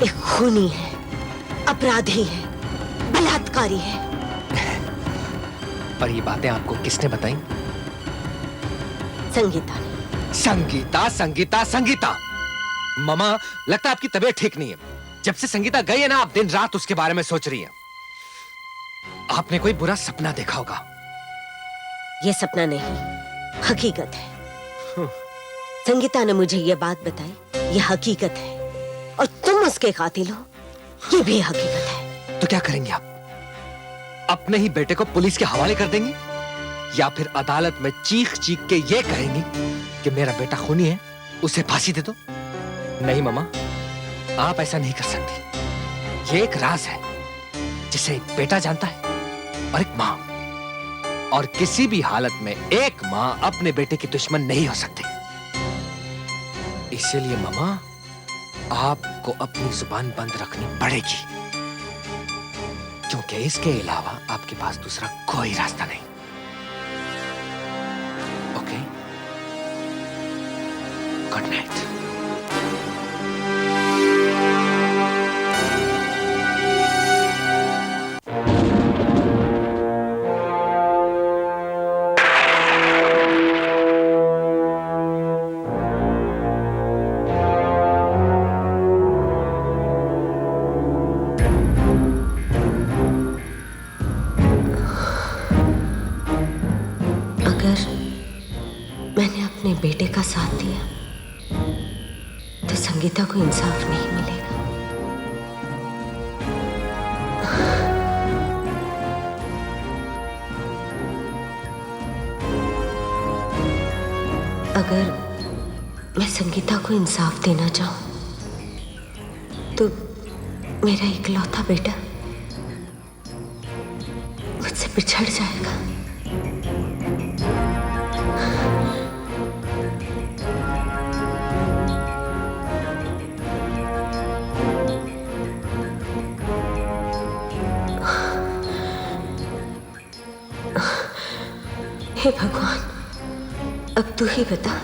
एक खूनी है, अपराधी है, बलात्कारी है। पर ये बातें आपको किसने बताई? संगीता ने। संगीता, संगीता, संगीता! मामा, लगता है आपकी तबीयत ठीक नहीं है। जब से संगीता गई है ना, आप दिन रात उसके बारे में सोच रही हैं। आपने कोई बुरा सपना देखा होगा। ये सपना नहीं, हकीकत है। संगीता ने मुझे ये बात बताई, ये हकीकत है। और तुम उसके कातिल हो, ये भी हकीकत है। तो क्या करेंगे आप? अपने ही बेटे को पुलिस के हवाले कर देंगी या फिर अदालत में चीख चीख के ये कहेंगी कि मेरा बेटा खूनी है, उसे फांसी दे दो? नहीं मामा, आप ऐसा नहीं कर सकती। ये एक राज है जिसे एक बेटा जानता है और एक मां। और किसी भी हालत में एक मां अपने बेटे की दुश्मन नहीं हो सकती। इसीलिए मामा, आपको अपनी जुबान बंद रखनी पड़ेगी, क्योंकि इसके अलावा आपके पास दूसरा कोई रास्ता नहीं। Okay, good night. मैंने अपने बेटे का साथ दिया तो संगीता को इंसाफ नहीं मिलेगा। अगर मैं संगीता को इंसाफ देना चाहूं तो मेरा इकलौता बेटा मुझसे बिछड़ जाएगा। हे भगवान, अब तू ही बता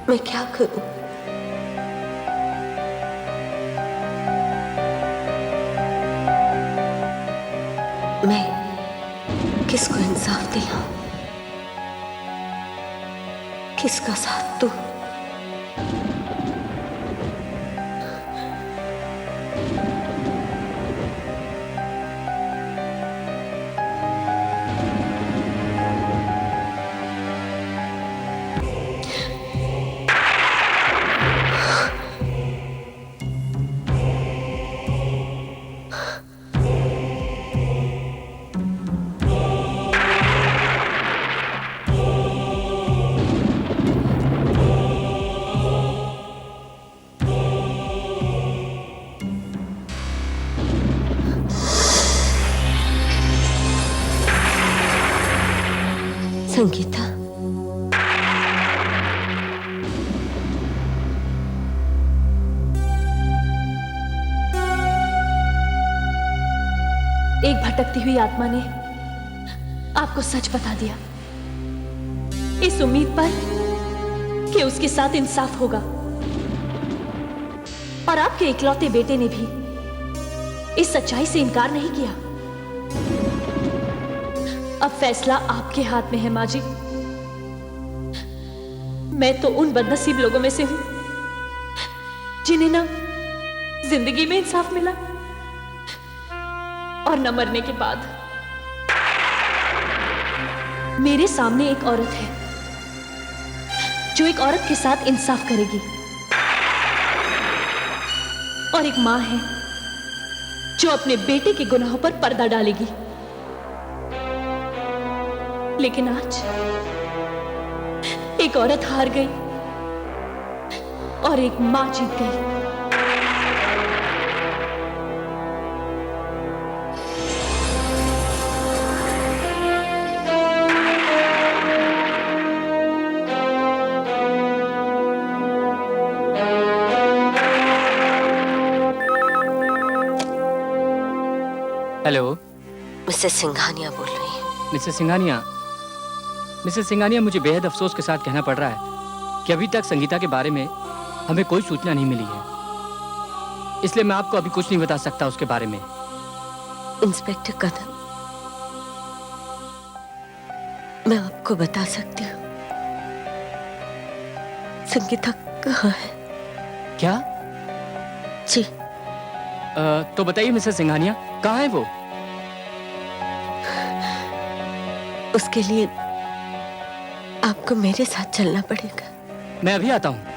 मैं क्या करूं। मैं किसको इंसाफ दिलाऊं, किसका साथ दूं? संगीता, एक भटकती हुई आत्मा ने आपको सच बता दिया, इस उम्मीद पर कि उसके साथ इंसाफ होगा। और आपके इकलौते बेटे ने भी इस सच्चाई से इनकार नहीं किया। अब फैसला आपके हाथ में है माँ जी। मैं तो उन बदनसीब लोगों में से हूं जिन्हें ना जिंदगी में इंसाफ मिला और न मरने के बाद। मेरे सामने एक औरत है जो एक औरत के साथ इंसाफ करेगी, और एक मां है जो अपने बेटे के गुनाहों पर पर्दा डालेगी। लेकिन आज एक औरत हार गई और एक मां जीत गई। हेलो, मिसेस सिंघानिया बोल रही है। मिसेस सिंघानिया, मुझे बेहद अफसोस के साथ कहना पड़ रहा है कि अभी तक संगीता के बारे में हमें कोई सूचना नहीं मिली है, इसलिए मैं आपको अभी कुछ नहीं बता सकता उसके बारे में। इंस्पेक्टर कदम, मैं आपको बता सकती हूँ संगीता कहाँ है। क्या? जी। तो बताइए मिसेस सिंघानिया, कहाँ है वो? उसके लिए आपको मेरे साथ चलना पड़ेगा। मैं अभी आता हूँ।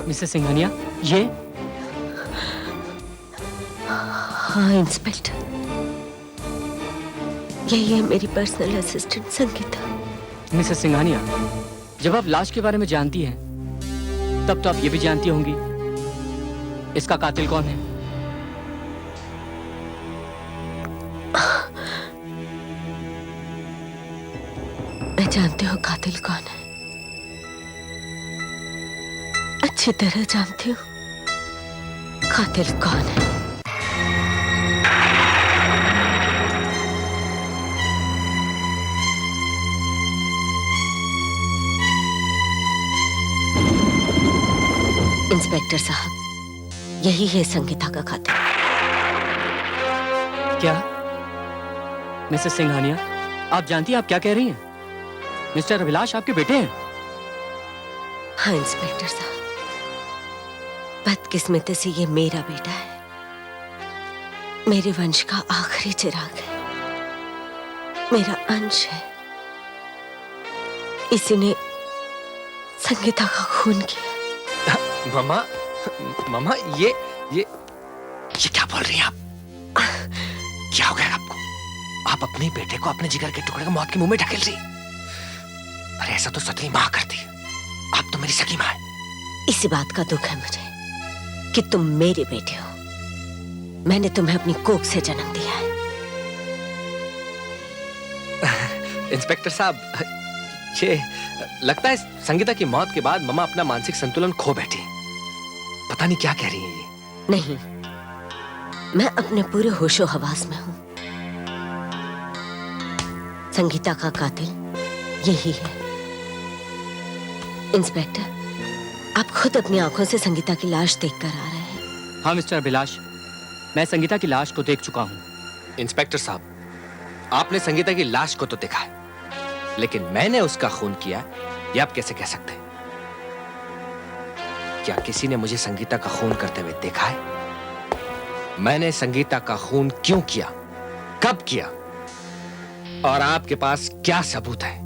मिसेस सिंघानिया, ये? हाँ इंस्पेक्टर, यही है मेरी personal assistant Sangeeta. Mrs Singhania, जब आप लाश के बारे में जानती हैं, तब तो आप ये भी जानती होंगी इसका कातिल कौन है। मैं जानती हूँ कातिल कौन है, अच्छी तरह जानती हूँ कातिल कौन है। इंस्पेक्टर साहब, यही है संगीता का कातिल। क्या मिसेस सिंघानिया, आप जानती हैं आप क्या कह रही हैं? मिस्टर अभिलाष आपके बेटे हैं? हाँ इंस्पेक्टर साहब, बदकिस्मती से ये मेरा बेटा है, मेरे वंश का आखिरी चिराग है, मेरा अंश है। इसी ने संगीता का खून किया। मम्मा, मम्मा ये क्या बोल रही हैं आप? क्या हो गया आपको? आप अपने बेटे को अपने जिगर के टुकड़े को मौत के मुंह में ढकेल रही? अरे ऐसा तो सतली माँ करती है। आप तो मेरी सगी माँ है। इसी बात का दुख है मुझे कि तुम मेरे बेटे हो। मैंने तुम्हें अपनी कोख से जन्म दिया है। इंस्पेक्टर साहब, ये लगता है संगीता की मौत के बाद मम्मा अपना मानसिक संतुलन खो बैठी। पता नहीं क्या कह रही हैं ये। नहीं, मैं अपने पूरे होशो हवास में हूं। संगीता का कातिल यही है। इंस्पेक्टर, आप खुद अपनी आंखों से संगीता की लाश देखकर आ रहे हैं। हाँ मिस्टर अभिलाष, मैं संगीता की लाश को देख चुका हूँ। इंस्पेक्टर साहब, आपने संगीता की लाश को तो देखा है, लेकिन मैंने उसका खून किया, ये आप कैसे कह सकते हैं? क्या किसी ने मुझे संगीता का खून करते हुए देखा है? मैंने संगीता का खून क्यों किया, कब किया, और आपके पास क्या सबूत है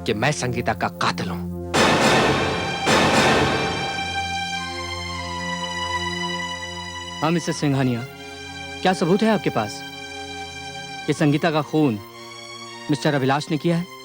कि मैं संगीता का कातिल हूं? हाँ मिसेस सिंघानिया, क्या सबूत है आपके पास कि संगीता का खून मिस्टर अभिलाष ने किया है?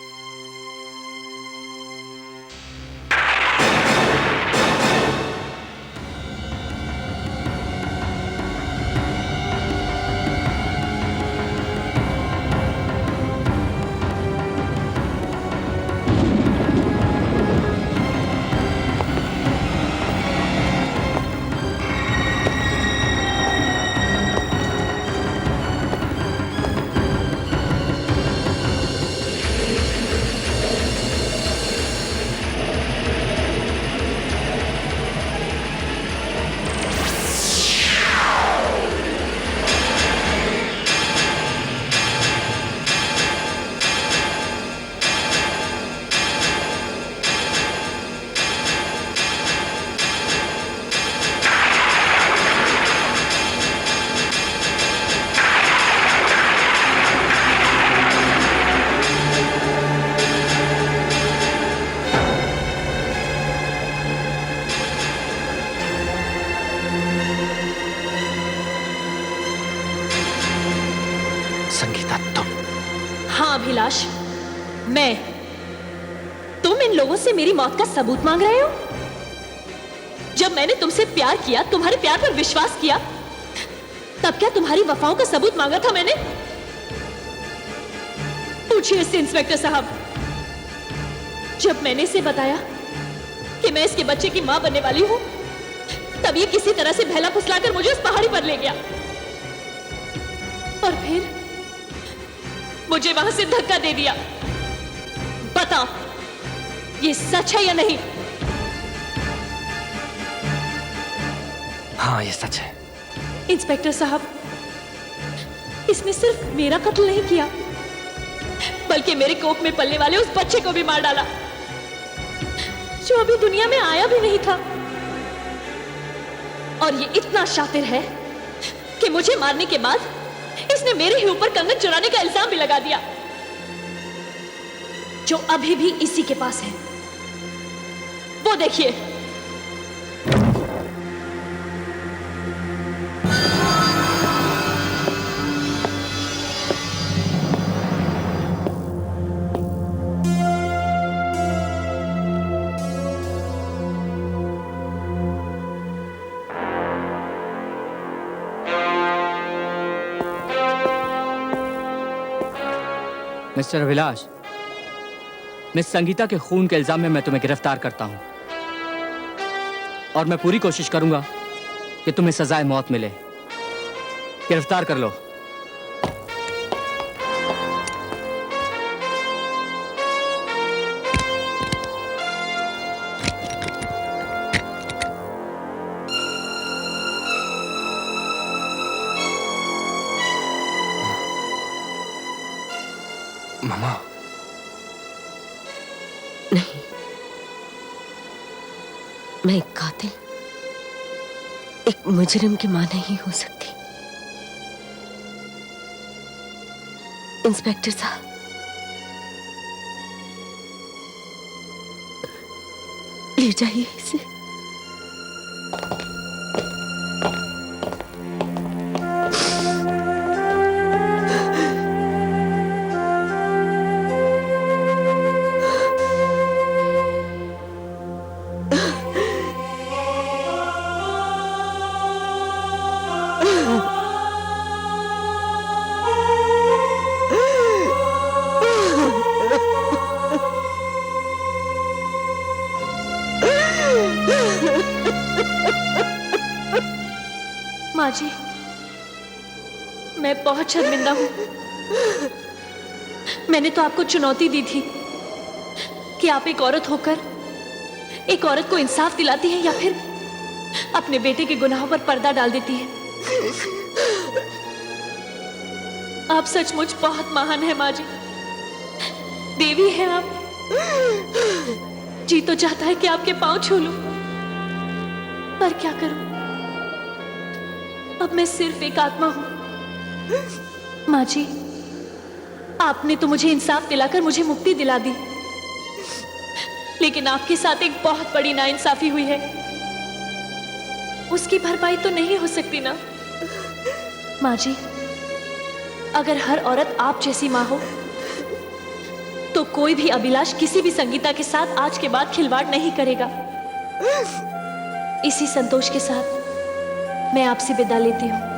संगीता, तुम? हाँ अभिलाष, मैं। तुम इन लोगों से मेरी मौत का सबूत मांग रहे हो? जब मैंने तुमसे प्यार किया, तुम्हारे प्यार पर विश्वास किया, तब क्या तुम्हारी वफाओं का सबूत मांगा था मैंने? पूछिए इससे इंस्पेक्टर साहब। जब मैंने इसे बताया कि मैं इसके बच्चे की मां बनने वाली हूं, तब ये किसी तरह से बहला फुसलाकर मुझे उस पहाड़ी पर ले गया और फिर मुझे वहां से धक्का दे दिया। बता, ये सच है या नहीं? हाँ, ये सच है। इंस्पेक्टर साहब, इसने सिर्फ मेरा कत्ल नहीं किया, बल्कि मेरे कोख में पलने वाले उस बच्चे को भी मार डाला, जो अभी दुनिया में आया भी नहीं था। और ये इतना शातिर है कि मुझे मारने के बाद इसने मेरे ही ऊपर कंगन चुराने का इल्जाम भी लगा दिया, जो अभी भी इसी के पास है। वो देखिए। मिस्टर अभिलाष, मिस संगीता के खून के इल्जाम में मैं तुम्हें गिरफ्तार करता हूं और मैं पूरी कोशिश करूंगा कि तुम्हें सजाए मौत मिले। गिरफ्तार कर लो। मामा, नहीं, मैं एक कातिल, एक मुजरिम की मां नहीं हो सकती। इंस्पेक्टर साहब, ले जाइए इसे। माँ जी, मैं बहुत शर्मिंदा हूँ। मैंने तो आपको चुनौती दी थी कि आप एक औरत होकर एक औरत को इंसाफ दिलाती हैं या फिर अपने बेटे के गुनाहों पर पर्दा डाल देती है। आप सचमुच बहुत महान हैं माँ जी, देवी हैं आप। जी तो चाहता है कि आपके पांव छू लूं, पर क्या करूं? अब मैं सिर्फ एक आत्मा हूं। माँ जी, आपने तो मुझे इंसाफ दिलाकर मुझे मुक्ति दिला दी, लेकिन आपके साथ एक बहुत बड़ी नाइंसाफी हुई है। उसकी भरपाई तो नहीं हो सकती ना। माँ जी, अगर हर औरत आप जैसी माँ हो तो कोई भी अभिलाष किसी भी संगीता के साथ आज के बाद खिलवाड़ नहीं करेगा। इसी संतोष के साथ मैं आपसे विदा लेती हूँ।